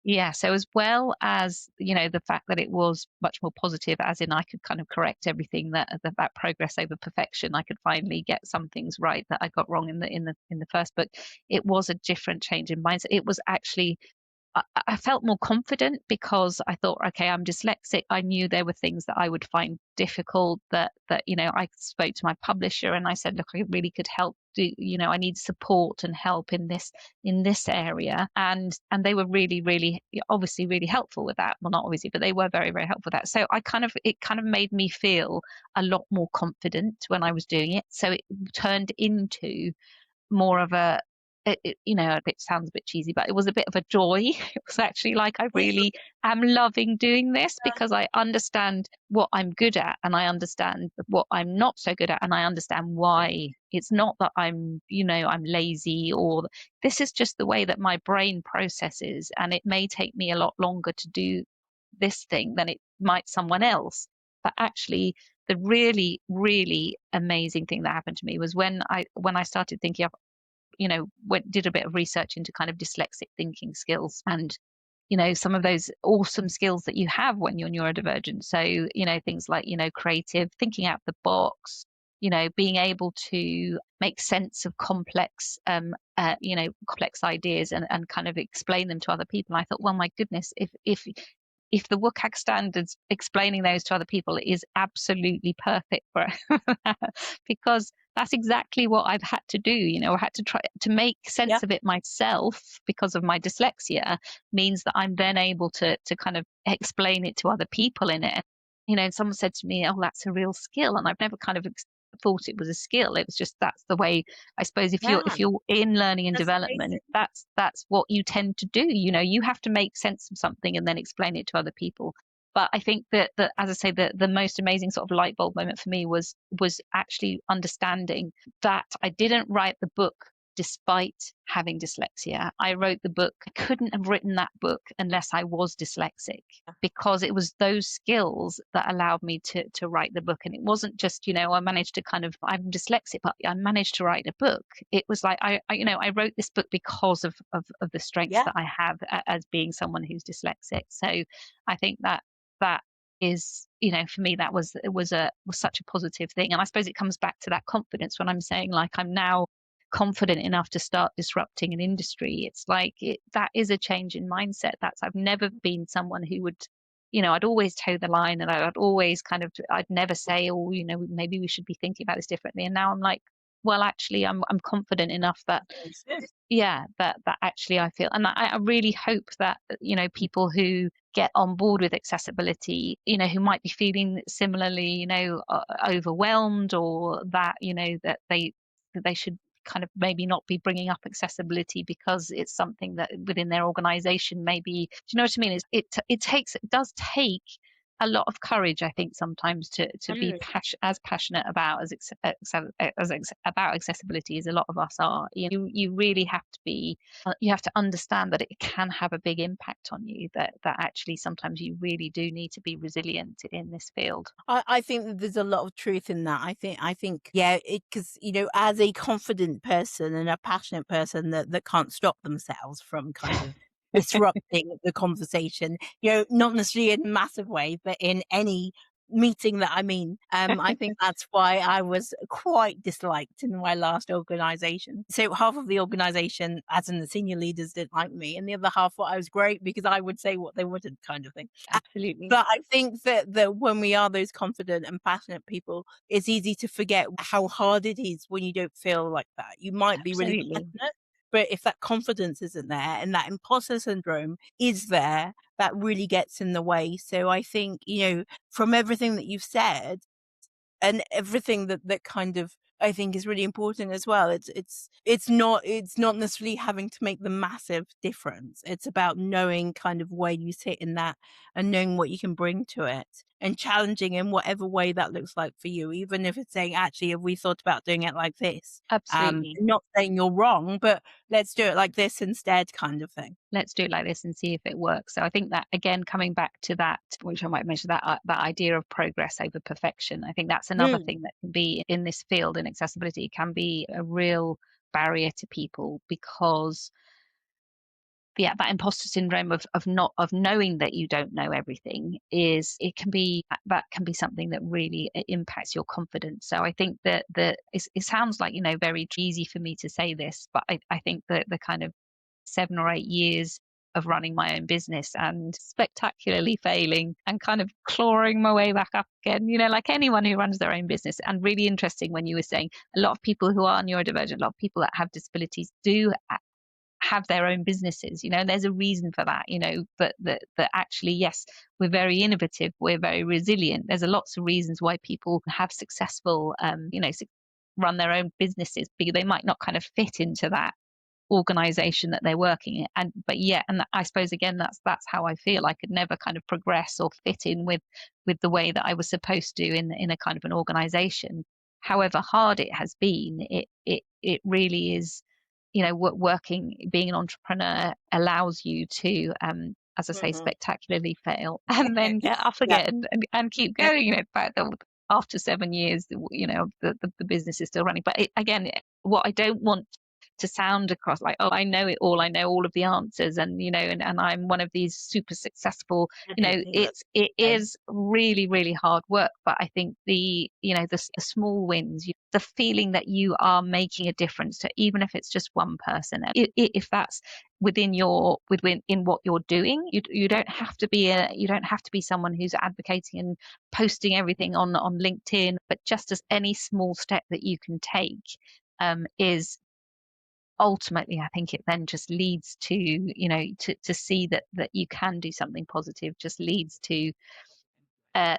Yeah, so as well as, the fact that it was much more positive, as in I could kind of correct everything, that progress over perfection. I could finally get some things right that I got wrong in the first book. It was a different change in mindset. It was actually I felt more confident because I thought, okay, I'm dyslexic. I knew there were things that I would find difficult, that I spoke to my publisher and I said, look, I really could help. I need support and help in this area. And they were really, really, obviously really helpful with that. Well, not obviously, but they were very, very helpful with that. So it kind of made me feel a lot more confident when I was doing it. So it turned into more of it sounds a bit cheesy, but it was a bit of a joy. It was actually like, I really am loving doing this because I understand what I'm good at, and I understand what I'm not so good at, and I understand why. It's not that I'm lazy, or this is just the way that my brain processes, and it may take me a lot longer to do this thing than it might someone else. But actually, the really, really amazing thing that happened to me was when I started thinking of, did a bit of research into kind of dyslexic thinking skills, and some of those awesome skills that you have when you're neurodivergent. So things like creative thinking out the box, being able to make sense of complex ideas, and kind of explain them to other people. I thought, well, my goodness, if the WCAG standards explaining those to other people is absolutely perfect for that, because that's exactly what I've had to do. I had to try to make yeah, sense of it myself because of my dyslexia, means that I'm then able to kind of explain it to other people in it. Someone said to me, oh, that's a real skill. And I've never kind of thought it was a skill. It was just, that's the way, I suppose, if yeah, you're in learning and that's amazing. development, that's what you tend to do. You have to make sense of something and then explain it to other people. But I think that, as I say, the most amazing sort of light bulb moment for me was actually understanding that I didn't write the book despite having dyslexia. I wrote the book. I couldn't have written that book unless I was dyslexic, because it was those skills that allowed me to write the book. And it wasn't just, I managed to I'm dyslexic, but I managed to write a book. It was like, I wrote this book because of the strengths Yeah, that I have as being someone who's dyslexic. So I think that is, for me, that was such a positive thing. And I suppose it comes back to that confidence when I'm saying, like, I'm now confident enough to start disrupting an industry. It's like that is a change in mindset. I've never been someone who would, I'd always toe the line, and I'd always I'd never say, oh, maybe we should be thinking about this differently. And now I'm like, well, actually, I'm confident enough that, yeah, that actually I feel, and I really hope that, people who get on board with accessibility, who might be feeling similarly, overwhelmed, or that, that they should kind of maybe not be bringing up accessibility because it's something that within their organization, maybe, do you know what I mean? It does take a lot of courage, I think, sometimes to be mm. as passionate about about accessibility as a lot of us are. You really have to be, you have to understand that it can have a big impact on you, that actually sometimes you really do need to be resilient in this field. I think that there's a lot of truth in that. I think, yeah, because as a confident person and a passionate person that can't stop themselves from kind of disrupting the conversation, not necessarily in a massive way, but in any meeting that I'm in. I think that's why I was quite disliked in my last organization. So half of the organization, as in the senior leaders, didn't like me, and the other half thought I was great because I would say what they wanted, kind of thing. Absolutely. But I think that when we are those confident and passionate people, it's easy to forget how hard it is when you don't feel like that. You might be really Absolutely. passionate, but if that confidence isn't there and that imposter syndrome is there, that really gets in the way. So I think, from everything that you've said, and everything that kind of I think is really important as well. It's not necessarily having to make the massive difference. It's about knowing kind of where you sit in that and knowing what you can bring to it and challenging in whatever way that looks like for you, even if it's saying, actually, have we thought about doing it like this? Absolutely. Not saying you're wrong, but let's do it like this instead, kind of thing. Let's do it like this and see if it works. So I think that, again, coming back to that, which I might mention, that idea of progress over perfection, I think that's another Mm. thing that can be in this field in accessibility, can be a real barrier to people, because yeah, that imposter syndrome of knowing that you don't know everything, that can be something that really impacts your confidence. So I think that it sounds like, very easy for me to say this, but I think that the kind of 7 or 8 years of running my own business and spectacularly failing and kind of clawing my way back up again, like anyone who runs their own business. And really interesting when you were saying a lot of people who are neurodivergent, a lot of people that have disabilities do have their own businesses, and there's a reason for that, but that actually, yes, we're very innovative, we're very resilient. There's a lots of reasons why people have successful, run their own businesses, because they might not kind of fit into that organization that they're working in. But yeah, and I suppose, again, that's how I feel. I could never kind of progress or fit in with the way that I was supposed to in a kind of an organization. However hard it has been, it really is, working, being an entrepreneur allows you to, as I say, Mhm. spectacularly fail and then get up Yeah. again and keep Yeah. going. In fact, after 7 years, the business is still running. But again, what I don't want to sound across like, oh, I know it all, I know all of the answers, and and I'm one of these super successful, I don't think that's it okay. is really, really hard work. But I think the small wins, the feeling that you are making a difference to, even if it's just one person, if that's within in what you're doing, you don't have to be someone who's advocating and posting everything on LinkedIn, but just as any small step that you can take, is ultimately, I think it then just leads to, to see that you can do something positive, just leads to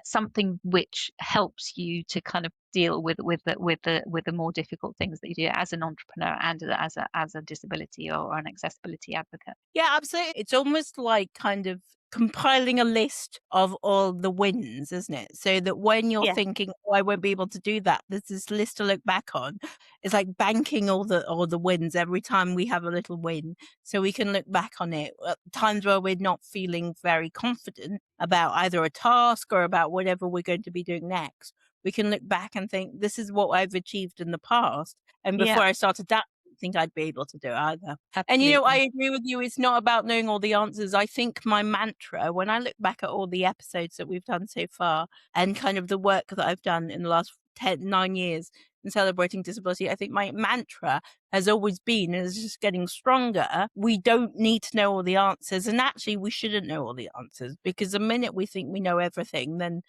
something which helps you to kind of deal with the more difficult things that you do as an entrepreneur and as a disability or an accessibility advocate. Yeah, absolutely. It's almost like kind of compiling a list of all the wins, isn't it? So that when you're Yeah, thinking, "Oh, I won't be able to do that," there's this list to look back on. It's like banking all the wins every time we have a little win, so we can look back on it at times where we're not feeling very confident about either a task or about whatever we're going to be doing next. We can look back and think, "This is what I've achieved in the past," and yeah, before I started that, I didn't think I'd be able to do it either. And, I absolutely. agree with you, it's not about knowing all the answers. I think my mantra, when I look back at all the episodes that we've done so far and kind of the work that I've done in the last 9 years in celebrating disability, I think my mantra has always been, and is just getting stronger, we don't need to know all the answers. And actually, we shouldn't know all the answers, because the minute we think we know everything, then,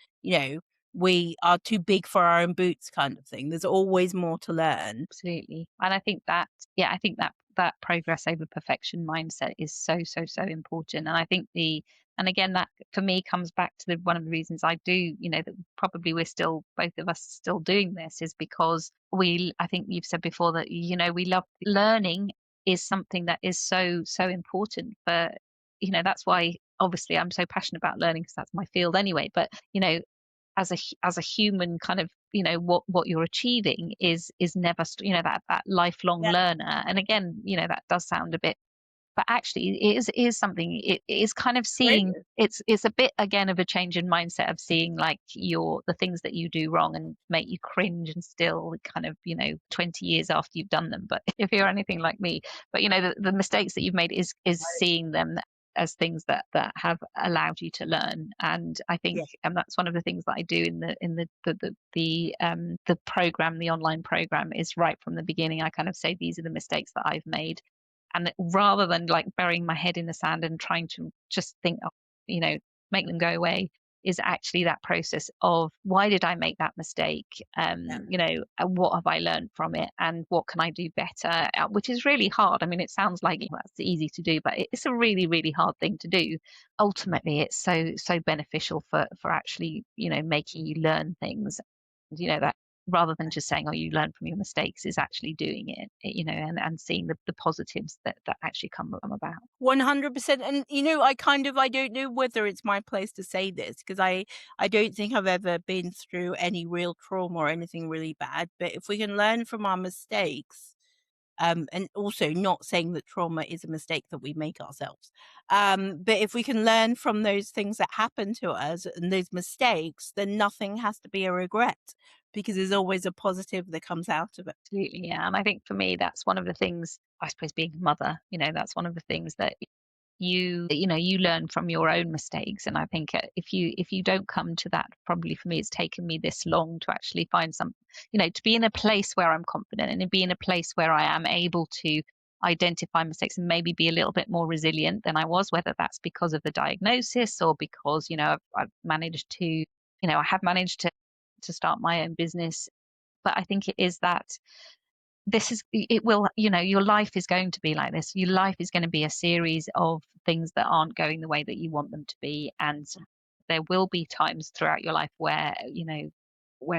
we are too big for our own boots, kind of thing. There's always more to learn. Absolutely. And I think that, yeah, I think that progress over perfection mindset is so, so, so important. And I think and again, that for me comes back to one of the reasons I do, that probably we're still, both of us still doing this, is because I think you've said before that, we love learning, is something that is so, so important for, that's why obviously I'm so passionate about learning, because that's my field anyway. But, as a human, kind of, what you're achieving is never that lifelong Yeah. learner. And again, that does sound a bit, but actually it is something, it is kind of seeing, it's a bit, again, of a change in mindset, of seeing like the things that you do wrong and make you cringe, and still kind of, 20 years after you've done them. But if you're anything like me, but the mistakes that you've made is seeing them as things that have allowed you to learn. And I think Yeah. that's one of the things that I do in the program, the online program, is right from the beginning. I kind of say these are the mistakes that I've made, and rather than like burying my head in the sand and trying to just think, oh, you know, make them go away, is actually that process of why did I make that mistake? Yeah. What have I learned from it, and what can I do better? Which is really hard. I mean, it sounds like that's easy to do, but it's a really, really hard thing to do. Ultimately, it's so beneficial for actually, making you learn things. That rather than just saying, "Oh, you learn from your mistakes," is actually doing it, and seeing the positives that actually come about. 100%. And I don't know whether it's my place to say this, because I don't think I've ever been through any real trauma or anything really bad. But if we can learn from our mistakes, and also not saying that trauma is a mistake that we make ourselves, but if we can learn from those things that happen to us and those mistakes, then nothing has to be a regret, because there's always a positive that comes out of it. Absolutely, yeah. And I think for me, that's one of the things, I suppose, being a mother, that's one of the things that you learn from your own mistakes. And I think if you don't come to that, probably for me, it's taken me this long to actually find to be in a place where I'm confident, and to be in a place where I am able to identify mistakes and maybe be a little bit more resilient than I was, whether that's because of the diagnosis or because, I've managed to, I have managed to start my own business. But I think it is that it will, your life is going to be like this. Your life is going to be a series of things that aren't going the way that you want them to be. And there will be times throughout your life where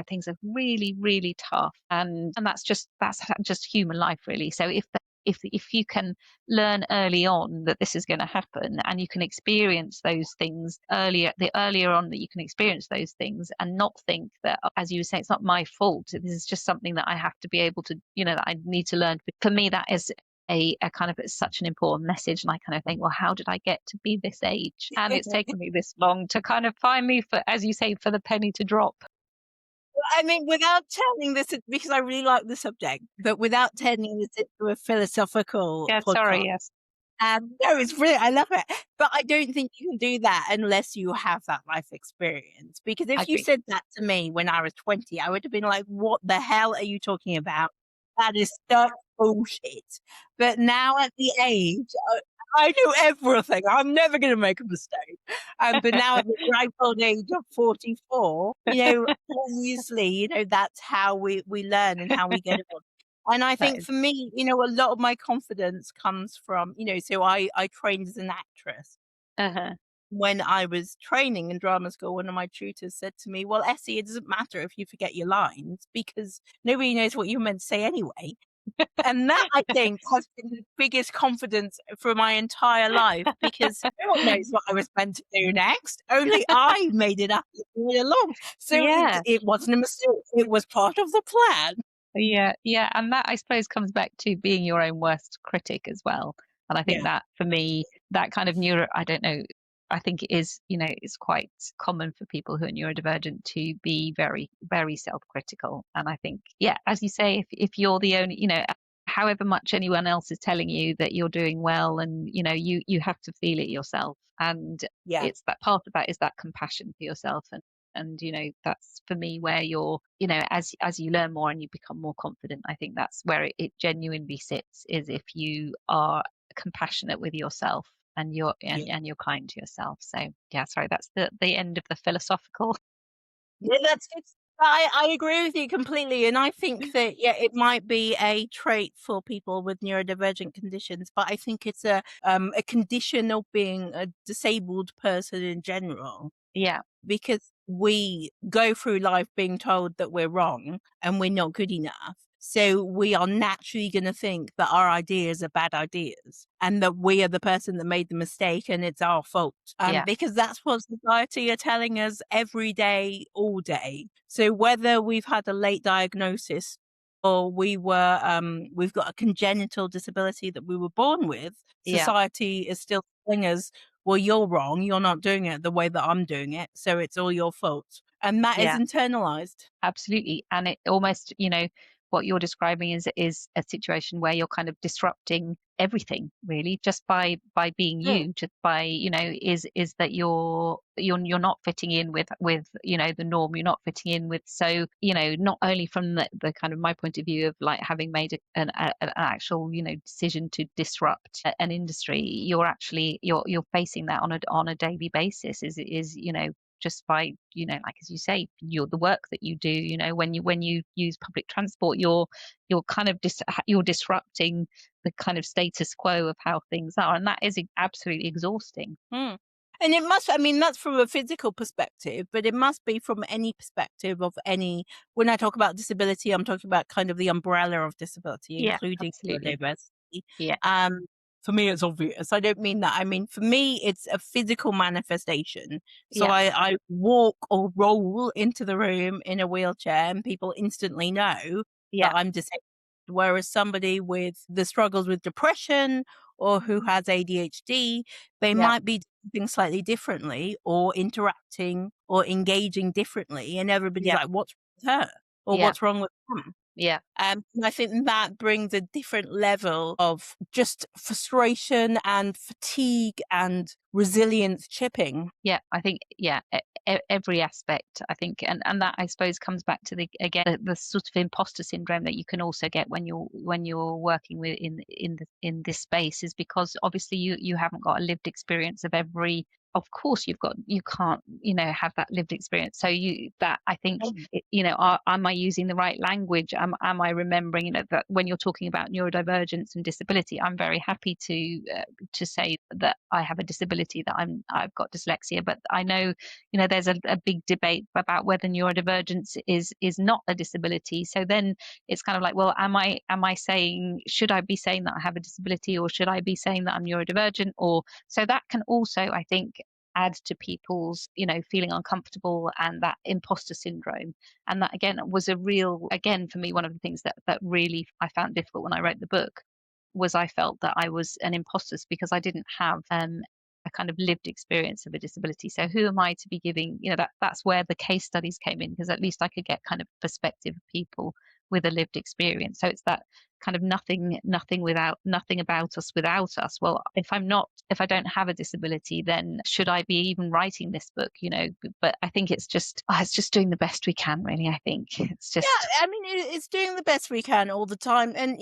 things are really, really tough. And that's just human life, really. So if you can learn early on that this is going to happen, and you can experience those things the earlier on that you can experience those things, and not think that, as you say, it's not my fault, this is just something that I have to be able to, that I need to learn. For me, that is a kind of, it's such an important message. And I kind of think, well, how did I get to be this age? And it's taken me this long to kind of finally, for, as you say, for the penny to drop. I mean, without turning this, because I really like the subject, but without turning this into a philosophical Yeah, podcast. sorry, yes. No, it's brilliant. I love it. But I don't think you can do that unless you have that life experience. Because I if you agree. said that to me when I was 20, I would have been like, what the hell are you talking about? That is such bullshit. But now at the age, I know everything. I'm never going to make a mistake. But now at the ripe old age of 44, obviously, that's how we learn and how we get on. And I That think is, for me, a lot of my confidence comes from, so I trained as an actress. uh-huh. When I was training in drama school, one of my tutors said to me, "Well, Essie, it doesn't matter if you forget your lines, because nobody knows what you're meant to say anyway." And that, I think, has been the biggest confidence for my entire life, because no one knows what I was meant to do next. Only I made it up all along. So Yeah. it wasn't a mistake. It was part of the plan. Yeah, yeah, and that, I suppose, comes back to being your own worst critic as well. And I think Yeah. that for me, that kind of I don't know, I think it is, it's quite common for people who are neurodivergent to be very, very self-critical. And I think, yeah, as you say, if you're the only, however much anyone else is telling you that you're doing well, and you have to feel it yourself. And Yeah. it's that part of that is that compassion for yourself. And that's for me where you're, as you learn more and you become more confident, I think that's where it genuinely sits, is if you are compassionate with yourself, and you're Yeah. and you're kind to yourself. So yeah, sorry, that's the end of the philosophical. Yeah, that's it's I agree with you completely, and I think that, yeah, it might be a trait for people with neurodivergent conditions, but I think it's a condition of being a disabled person in general, Yeah, because we go through life being told that we're wrong and we're not good enough. So we are naturally going to think that our ideas are bad ideas, and that we are the person that made the mistake and it's our fault. yeah, Because that's what society are telling us every day, all day. So whether we've had a late diagnosis, or we've got a congenital disability that we were born with, yeah, society is still telling us, well, you're wrong. You're not doing it the way that I'm doing it. So it's all your fault. And that is yeah. internalized. Absolutely. And it almost, what you're describing is a situation where you're kind of disrupting everything really just by being Mm. you, just by, is that you're not fitting in with the norm. You're not fitting in with, so not only from the kind of my point of view of like having made an actual decision to disrupt an industry, you're actually you're facing that on a daily basis, is just by like as you say, the work that you do, when you use public transport, you're kind of you're disrupting the kind of status quo of how things are, and that is absolutely exhausting. Mm. And it must, I mean, that's from a physical perspective, but it must be from any perspective of any, when I talk about disability, I'm talking about kind of the umbrella of disability, Yeah, including absolutely. neurodiversity. Yeah, Um, for me, it's obvious. I don't mean that. I mean, for me, it's a physical manifestation. So yeah, I walk or roll into the room in a wheelchair and people instantly know yeah, that I'm disabled. Whereas somebody with the struggles with depression or who has ADHD, they yeah, might be doing things slightly differently or interacting or engaging differently. And everybody's yeah, like, what's wrong with her? Or yeah, what's wrong with them? yeah. And I think that brings a different level of just frustration and fatigue and resilience chipping. Yeah, I think, yeah, every aspect, I think, and that I suppose comes back to the sort of imposter syndrome that you can also get when you're working with in this space, is because obviously you haven't got a lived experience of every. Of course, you can't have that lived experience. So I think am I using the right language? Am I remembering that when you're talking about neurodivergence and disability, I'm very happy to say that I have a disability, that I've got dyslexia, but I know, there's a big debate about whether neurodivergence is not a disability. So then it's kind of like, well, am I saying, should I be saying that I have a disability, or should I be saying that I'm neurodivergent? Or so that can also, I think, add to people's feeling uncomfortable and that imposter syndrome. And that again was a real, again for me, one of the things that really I found difficult when I wrote the book, was I felt that I was an imposter because I didn't have a kind of lived experience of a disability. So who am I to be giving, that's where the case studies came in, because at least I could get kind of perspective of people with a lived experience. So it's that kind of nothing about us without us. Well, if I don't have a disability, then should I be even writing this book? But I think it's just doing the best we can, really. I think it's just, Yeah, I mean, it's doing the best we can all the time. And,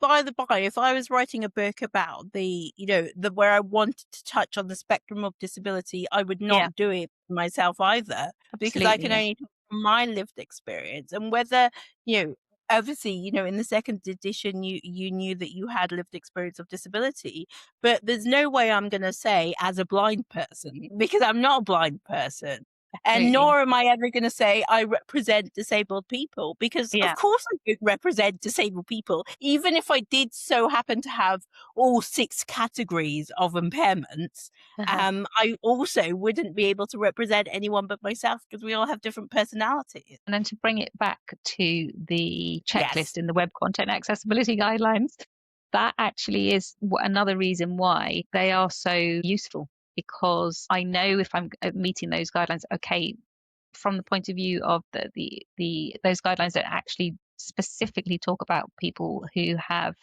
by the by, if I was writing a book about where I wanted to touch on the spectrum of disability, I would yeah, not do it myself either, because I absolutely. can Yeah, only talk from my lived experience. And whether, you know, obviously, in the second edition, you knew that you had lived experience of disability, but there's no way I'm going to say as a blind person, because I'm not a blind person. And absolutely. nor am I ever going to say I represent disabled people, because of Yeah. course I don't represent disabled people. Even if I did so happen to have all 6 categories of impairments, Uh-huh. I also wouldn't be able to represent anyone but myself, because we all have different personalities. And then to bring it back to the Yes. checklist in the Web Content Accessibility Guidelines, that actually is another reason why they are so useful, because I know if I'm meeting those guidelines, okay, from the point of view of the those guidelines don't actually specifically talk about people who have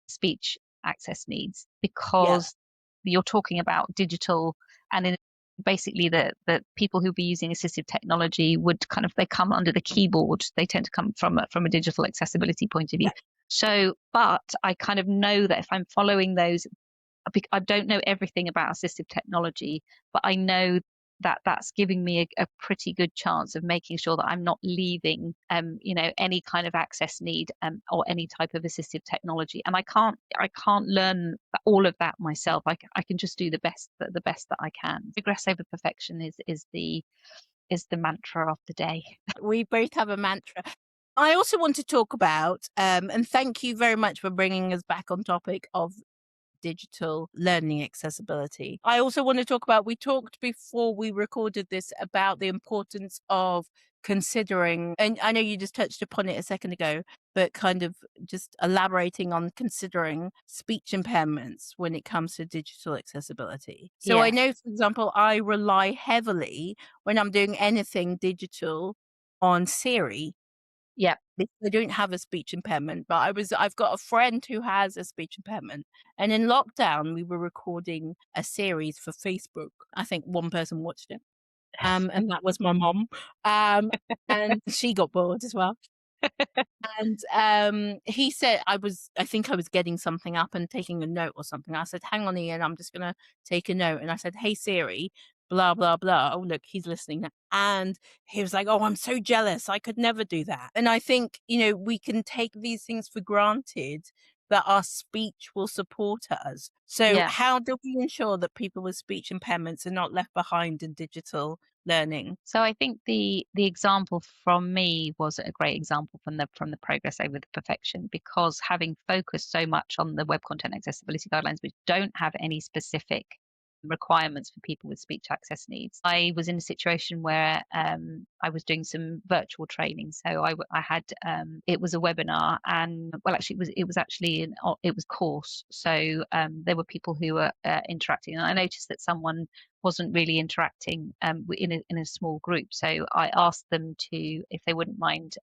speech access needs, Yeah. because you're talking about digital, and in basically the people who be using assistive technology would kind of, they come under the keyboard, they tend to come from a digital accessibility point of view. Yeah. So but I kind of know that if I'm following those, I don't know everything about assistive technology, but I know that that's giving me a pretty good chance of making sure that I'm not leaving, any kind of access need, or any type of assistive technology. And I can't learn all of that myself. I can just do the best that I can. Regress over perfection is the mantra of the day. We both have a mantra. I also want to talk about, and thank you very much for bringing us back on topic of digital learning accessibility. I also want to talk about, we talked before we recorded this about the importance of considering, and I know you just touched upon it a second ago, but kind of just elaborating on considering speech impairments when it comes to digital accessibility. So I Yeah, know, for example, I rely heavily when I'm doing anything digital on Siri. Yeah. because I don't have a speech impairment, but I've got a friend who has a speech impairment. And in lockdown, we were recording a series for Facebook. I think one person watched it. And that was my mom. And she got bored as well. And he said I think I was getting something up and taking a note or something. I said, "Hang on, Ian, I'm just gonna take a note." And I said, "Hey Siri, blah blah blah." Oh look, he's listening now. And he was like, "Oh, I'm so jealous. I could never do that." And I think, we can take these things for granted that our speech will support us. So Yeah. how do we ensure that people with speech impairments are not left behind in digital learning? So I think the example from me was a great example from the progress over the perfection, because having focused so much on the web content accessibility guidelines, which don't have any specific requirements for people with speech access needs, I was in a situation where I was doing some virtual training. So I had it was a webinar, and well, actually it was actually it was course. So there were people who were interacting, and I noticed that someone wasn't really interacting in a small group. So I asked them to, if they wouldn't mind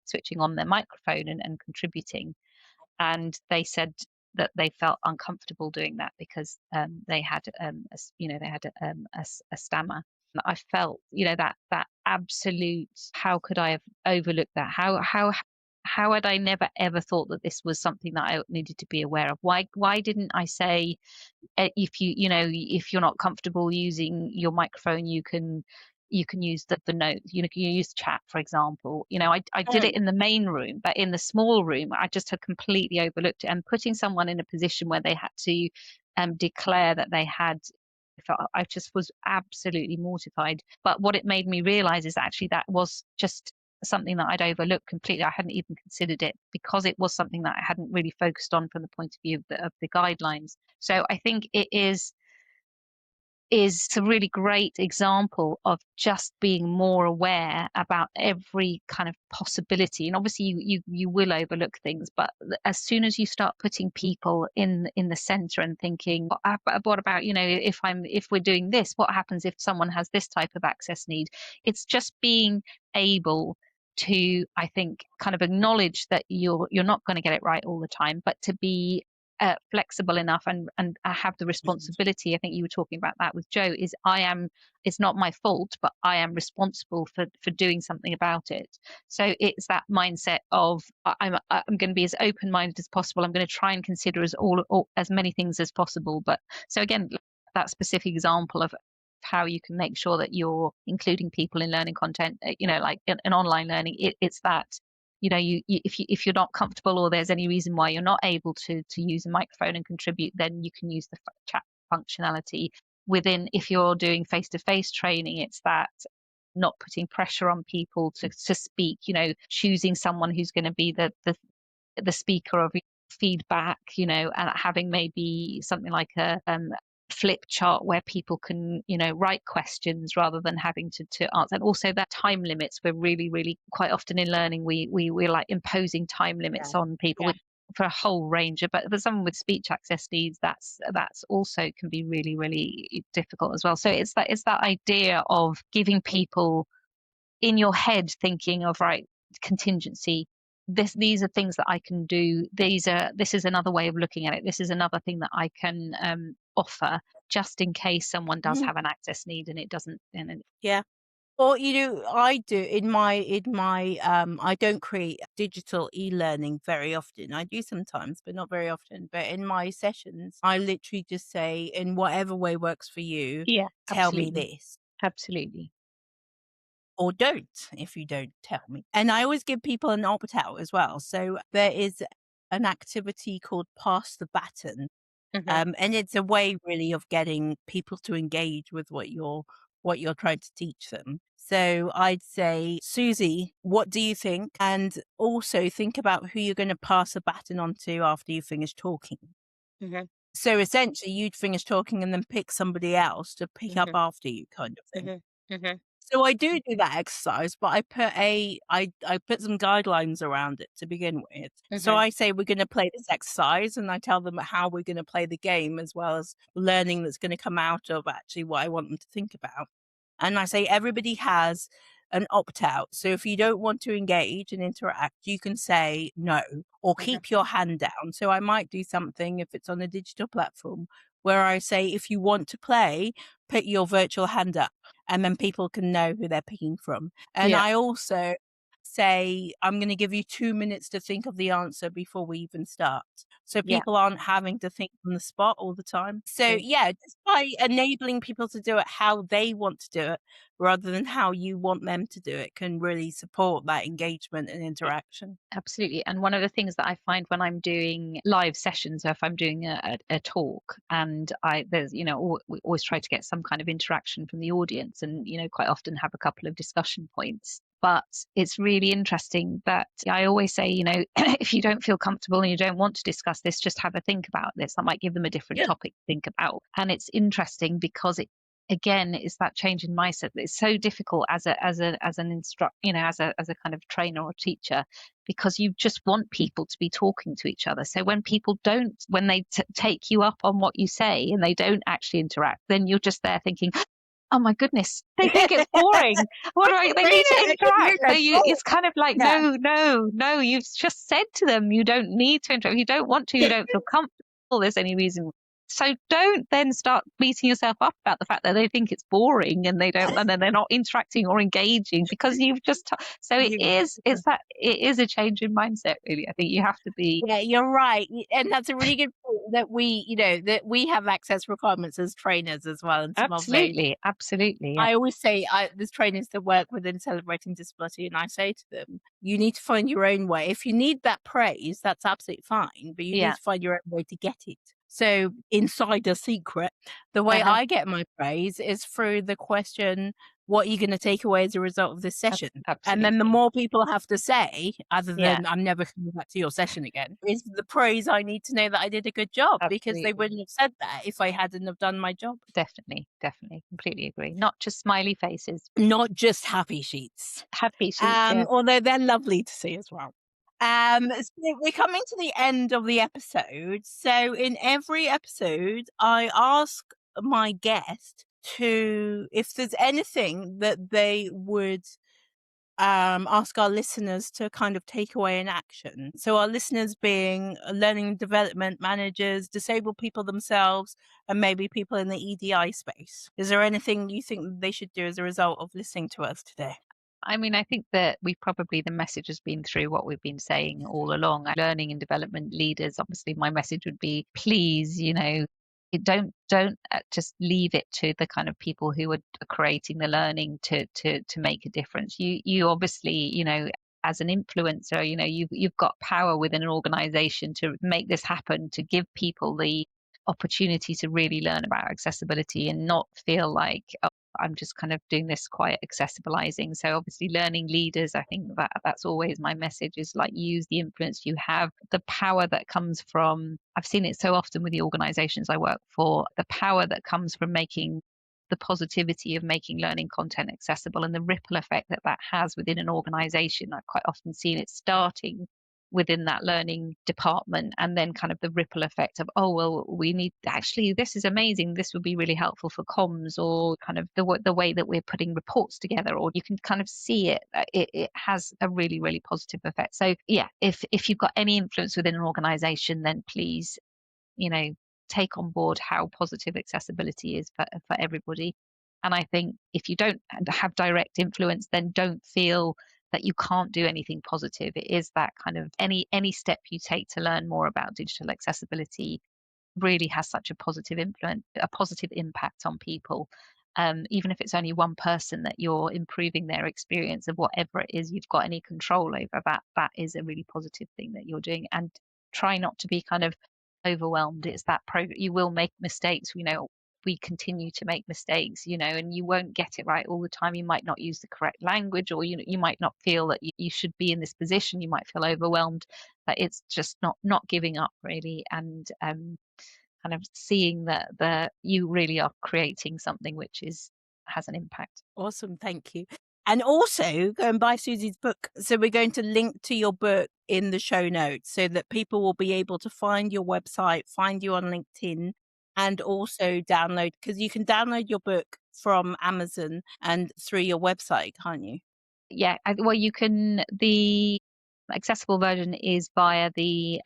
switching on their microphone and contributing. And they said that they felt uncomfortable doing that because they had, they had a stammer. I felt, that absolute. How could I have overlooked that? How had I never ever thought that this was something that I needed to be aware of? Why didn't I say, if if you're not comfortable using your microphone, you can use the note, you use chat, for example. I did it Mm. in the main room, but in the small room I just had completely overlooked it, and putting someone in a position where they had to declare that they had. I just was absolutely mortified. But what it made me realize is actually that was just something that I'd overlooked completely. I hadn't even considered it because it was something that I hadn't really focused on from the point of view of the guidelines. So I think it is a really great example of just being more aware about every kind of possibility. And obviously you will overlook things, but as soon as you start putting people in the center and thinking, what about, if we're doing this, what happens if someone has this type of access need? It's just being able to, I think, kind of acknowledge that you're not going to get it right all the time, but to be flexible enough, and I have the Mhm. responsibility. I think you were talking about that with Joe. Is it's not my fault, but I am responsible for doing something about it. So it's that mindset of I'm going to be as open minded as possible. I'm going to try and consider all as many things as possible. But so again, that specific example of how you can make sure that you're including people in learning content, like in online learning, it's that, if you're not comfortable, or there's any reason why you're not able to use a microphone and contribute, then you can use the chat functionality within. If you're doing face-to-face training, it's that not putting pressure on people to speak, choosing someone who's going to be the speaker of feedback, and having maybe something like a flip chart where people can, write questions rather than having to answer. And also that time limits. We're really, really quite often in learning, we're like imposing time limits Yeah. on people Yeah. for a whole range of, but for someone with speech access needs, that's also can be really, really difficult as well. So it's that idea of giving people in your head, thinking of, right, contingency, these are things that I can do, this is another way of looking at it, this is another thing that I can offer, just in case someone does Mhm. have an access need and it doesn't, and Yeah. Or, I do I don't create digital e-learning very often. I do sometimes, but not very often. But in my sessions, I literally just say, in whatever way works for you, yeah, tell me absolutely, this. absolutely. Or don't if you don't tell me. And I always give people an opt out as well. So there is an activity called Pass the Baton. Hmm. And it's a way really of getting people to engage with what you're trying to teach them. So I'd say, Susie, what do you think? And also think about who you're going to pass the baton on to after you finish talking. Hmm. So essentially, you'd finish talking and then pick somebody else to pick up Hmm. after you, kind of thing. Hmm. Hmm. So I do that exercise, but I put some guidelines around it to begin with. So Hmm. I say we're gonna play this exercise, and I tell them how we're gonna play the game, as well as learning that's gonna come out of actually what I want them to think about. And I say everybody has an opt-out. So if you don't want to engage and interact, you can say no or keep your hand down. So I might do something if it's on a digital platform where I say, if you want to play, put your virtual hand up, and then people can know who they're picking from. And Yeah. I also say, I'm going to give you 2 minutes to think of the answer before we even start. So Yeah. people aren't having to think on the spot all the time. So True. yeah, just by enabling people to do it how they want to do it rather than how you want them to do it can really support that engagement and interaction. Absolutely. And one of the things that I find when I'm doing live sessions, or if I'm doing a talk, and there's, we always try to get some kind of interaction from the audience, and, quite often have a couple of discussion points. But it's really interesting that I always say, if you don't feel comfortable and you don't want to discuss this, just have a think about this. I might give them a different Yeah. topic to think about. And it's interesting because again, it's that change in mindset. It's so difficult as an instruct, as a kind of trainer or teacher, because you just want people to be talking to each other. So when people don't, when they take you up on what you say and they don't actually interact, then you're just there thinking, oh my goodness, they think it's boring. What do I? They need to interact. So it's kind of like, Yeah. no. You've just said to them, you don't need to interact. If you don't want to, you don't feel comfortable. There's any reason. So don't then start beating yourself up about the fact that they think it's boring and and then they're not interacting or engaging because you've just. So it is a change in mindset. Really, I think you have to be. Yeah, you're right. And that's a really good point that that we have access requirements as trainers as well. And some of those, Absolutely. Yeah. I always say, there's trainers that work within celebrating disability, and I say to them, you need to find your own way. If you need that praise, that's absolutely fine, but you need Yeah. to find your own way to get it. So, insider secret, the way Uh-huh. I get my praise is through the question, what are you going to take away as a result of this session? And then the Absolutely. more people have to say, other Yeah. than I'm never coming back to your session again, is the praise I need to know that I did a good job, because they Absolutely. wouldn't have said that if I hadn't have done my job. Definitely. Completely agree. Not just smiley faces. Not just happy sheets, Happy sheets. Yeah. although they're lovely to see as well. So we're coming to the end of the episode. So in every episode, I ask my guest if there's anything that they would ask our listeners to kind of take away in action. So our listeners being learning and development managers, disabled people themselves, and maybe people in the EDI space. Is there anything you think they should do as a result of listening to us today? I mean, I think that the message has been through what we've been saying all along. Learning and development leaders, obviously, my message would be, please, don't just leave it to the kind of people who are creating the learning to make a difference. You obviously, as an influencer, you've got power within an organization to make this happen, to give people the opportunity to really learn about accessibility and not feel like, oh, I'm just kind of doing this quite accessibilizing. So obviously learning leaders, I think that's always my message, is like, use the influence you have, the power that comes from, I've seen it so often with the organizations I work for, the power that comes from making the positivity of making learning content accessible and the ripple effect that has within an organization. I've quite often seen it starting within that learning department, and then kind of the ripple effect of, oh well, we need, actually this is amazing, this would be really helpful for comms, or kind of the way that we're putting reports together, or you can kind of see it has a really, really positive effect. So yeah, if you've got any influence within an organization, then please, take on board how positive accessibility is for everybody. And I think if you don't have direct influence, then don't feel that you can't do anything positive. It is that kind of, any step you take to learn more about digital accessibility really has such a positive influence, a positive impact on people. Even if it's only one person that you're improving their experience of whatever it is you've got any control over, that is a really positive thing that you're doing. And try not to be kind of overwhelmed. It's that you will make mistakes. We continue to make mistakes, and you won't get it right all the time. You might not use the correct language, or you might not feel that you should be in this position. You might feel overwhelmed, but it's just not giving up, really, and kind of seeing that you really are creating something which has an impact. Awesome, thank you. And also go and buy Susi's book. So we're going to link to your book in the show notes so that people will be able to find your website, find you on LinkedIn, and also download, because you can download your book from Amazon and through your website, can't you? Yeah, well, you can. The accessible version is via the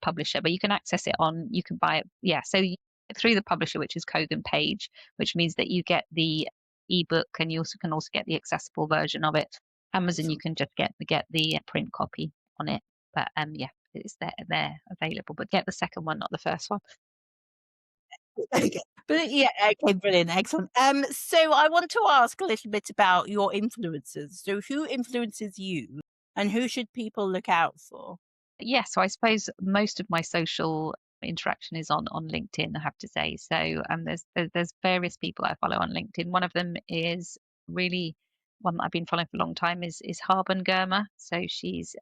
publisher, but you can access it on. You can buy it. Yeah, so through the publisher, which is Kogan Page, which means that you get the ebook, and you also can get the accessible version of it. Amazon, you can just get the print copy on it. But yeah, it's there available. But get the second one, not the first one. Okay. But yeah, okay, brilliant, excellent. So I want to ask a little bit about your influencers. So who influences you, and who should people look out for? Yeah, so I suppose most of my social interaction is on LinkedIn, I have to say. So there's various people I follow on LinkedIn. One of them is really one that I've been following for a long time is Harben Germer. So she's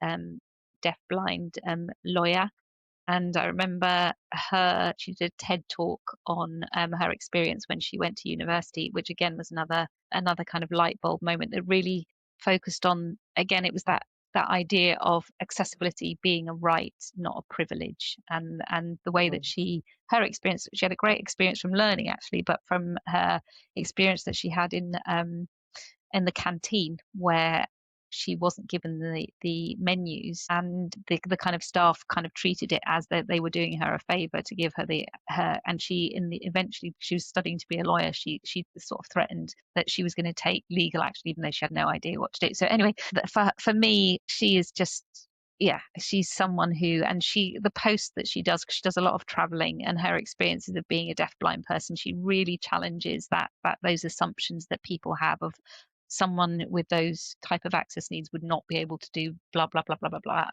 deaf blind lawyer, and I remember she did a TED talk on her experience when she went to university, which again was another kind of light bulb moment that really focused on, again, it was that idea of accessibility being a right, not a privilege. And the way that her experience, she had a great experience from learning actually, but from her experience that she had in the canteen, where she wasn't given the menus, and the kind of staff kind of treated it as they were doing her a favor to give her and she eventually she was studying to be a lawyer. She sort of threatened that she was going to take legal action even though she had no idea what to do. So anyway, for me, she is just, yeah, she's someone who, and the posts that she does, 'cause she does a lot of traveling, and her experiences of being a deaf-blind person, she really challenges those assumptions that people have of someone with those type of access needs would not be able to do blah blah blah blah blah blah.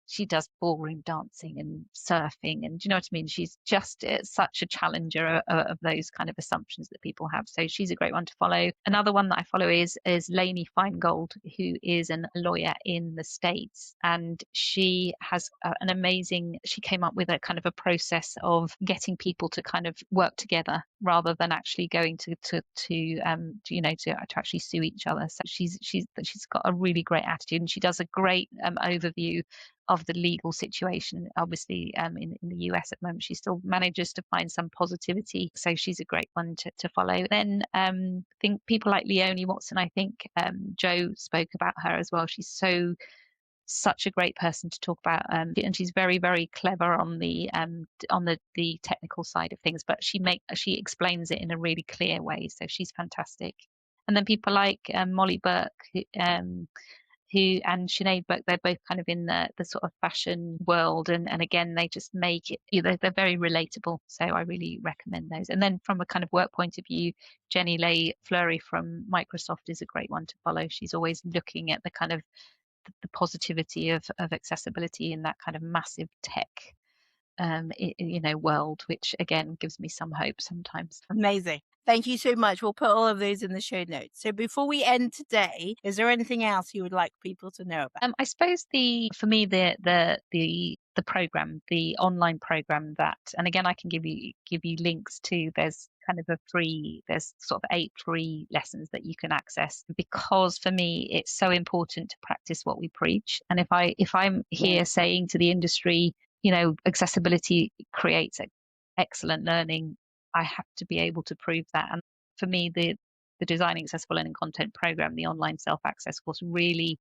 She does ballroom dancing and surfing, and do you know what I mean? She's just such a challenger of those kind of assumptions that people have. So she's a great one to follow. Another one that I follow is Lainey Feingold, who is a lawyer in the States, and she has an amazing. She came up with a kind of a process of getting people to kind of work together rather than actually going to actually sue each other. So she's got a really great attitude, and she does a great overview of the legal situation. Obviously, in the US at the moment, she still manages to find some positivity. So she's a great one to follow. Then I think people like Leonie Watson, I think Joe spoke about her as well. She's such a great person to talk about, and she's very very clever on the technical side of things, but she explains it in a really clear way, so she's fantastic. And then people like Molly Burke, who and Sinead Burke, they're both kind of in the sort of fashion world, and again they just make it, they're very relatable, so I really recommend those. And then from a kind of work point of view, Jenny Leigh Fleury from Microsoft is a great one to follow. She's always looking at the kind of the positivity of accessibility in that kind of massive tech world, which again gives me some hope sometimes. Amazing. Thank you so much. We'll put all of those in the show notes. So before we end today, is there anything else you would like people to know about? I suppose for me the program, the online program that, and again I can give you links to. There's sort of 8 free lessons that you can access, because for me it's so important to practice what we preach. And if I'm here saying to the industry, accessibility creates excellent learning, I have to be able to prove that. And for me, the Designing Accessible Learning Content program, the online self-access course, really,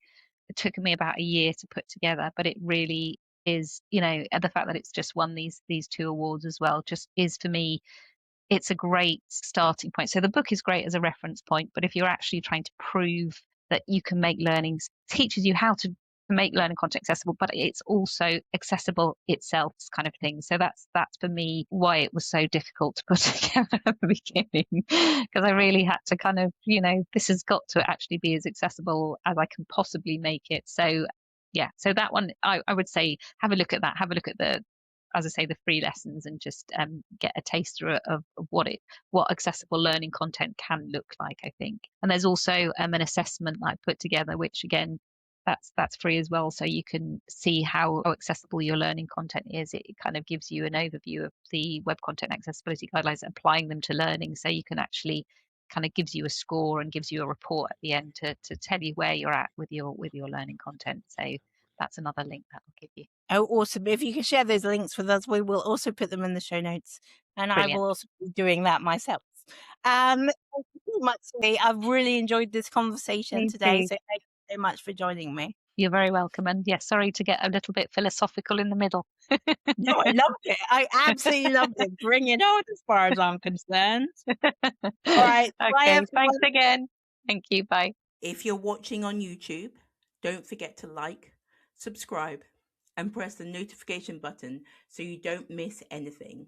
it took me about a year to put together, but it really is, and the fact that it's just won these 2 awards as well, just is, for me, it's a great starting point. So the book is great as a reference point, but if you're actually trying to prove that you can make learnings, teaches you how to make learning content accessible, but it's also accessible itself, kind of thing. So that's for me why it was so difficult to put together at the beginning, because I really had to kind of, this has got to actually be as accessible as I can possibly make it. So yeah, so that one, I would say have a look at that, have a look at as I say, the free lessons, and just get a taster of what accessible learning content can look like, I think. And there's also an assessment that I put together, which again, that's free as well. So you can see how accessible your learning content is. It kind of gives you an overview of the Web Content Accessibility Guidelines, applying them to learning. So you can actually kind of gives you a score and gives you a report at the end to tell you where you're at with your learning content. So that's another link that I'll give you. Oh, awesome. If you can share those links with us, we will also put them in the show notes. And Brilliant. I will also be doing that myself. Um, Much. I've really enjoyed this conversation Me today. too. So thank you so much for joining me. You're very welcome. And yes, sorry to get a little bit philosophical in the middle. No, I loved it. I absolutely loved it. Bring it on as far as I'm concerned. All right. Bye, Okay, thanks everyone. again. Thank you. Bye. If you're watching on YouTube, don't forget to like, subscribe, and press the notification button so you don't miss anything.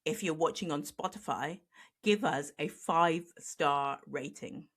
If you're watching on Spotify, give us a 5-star rating.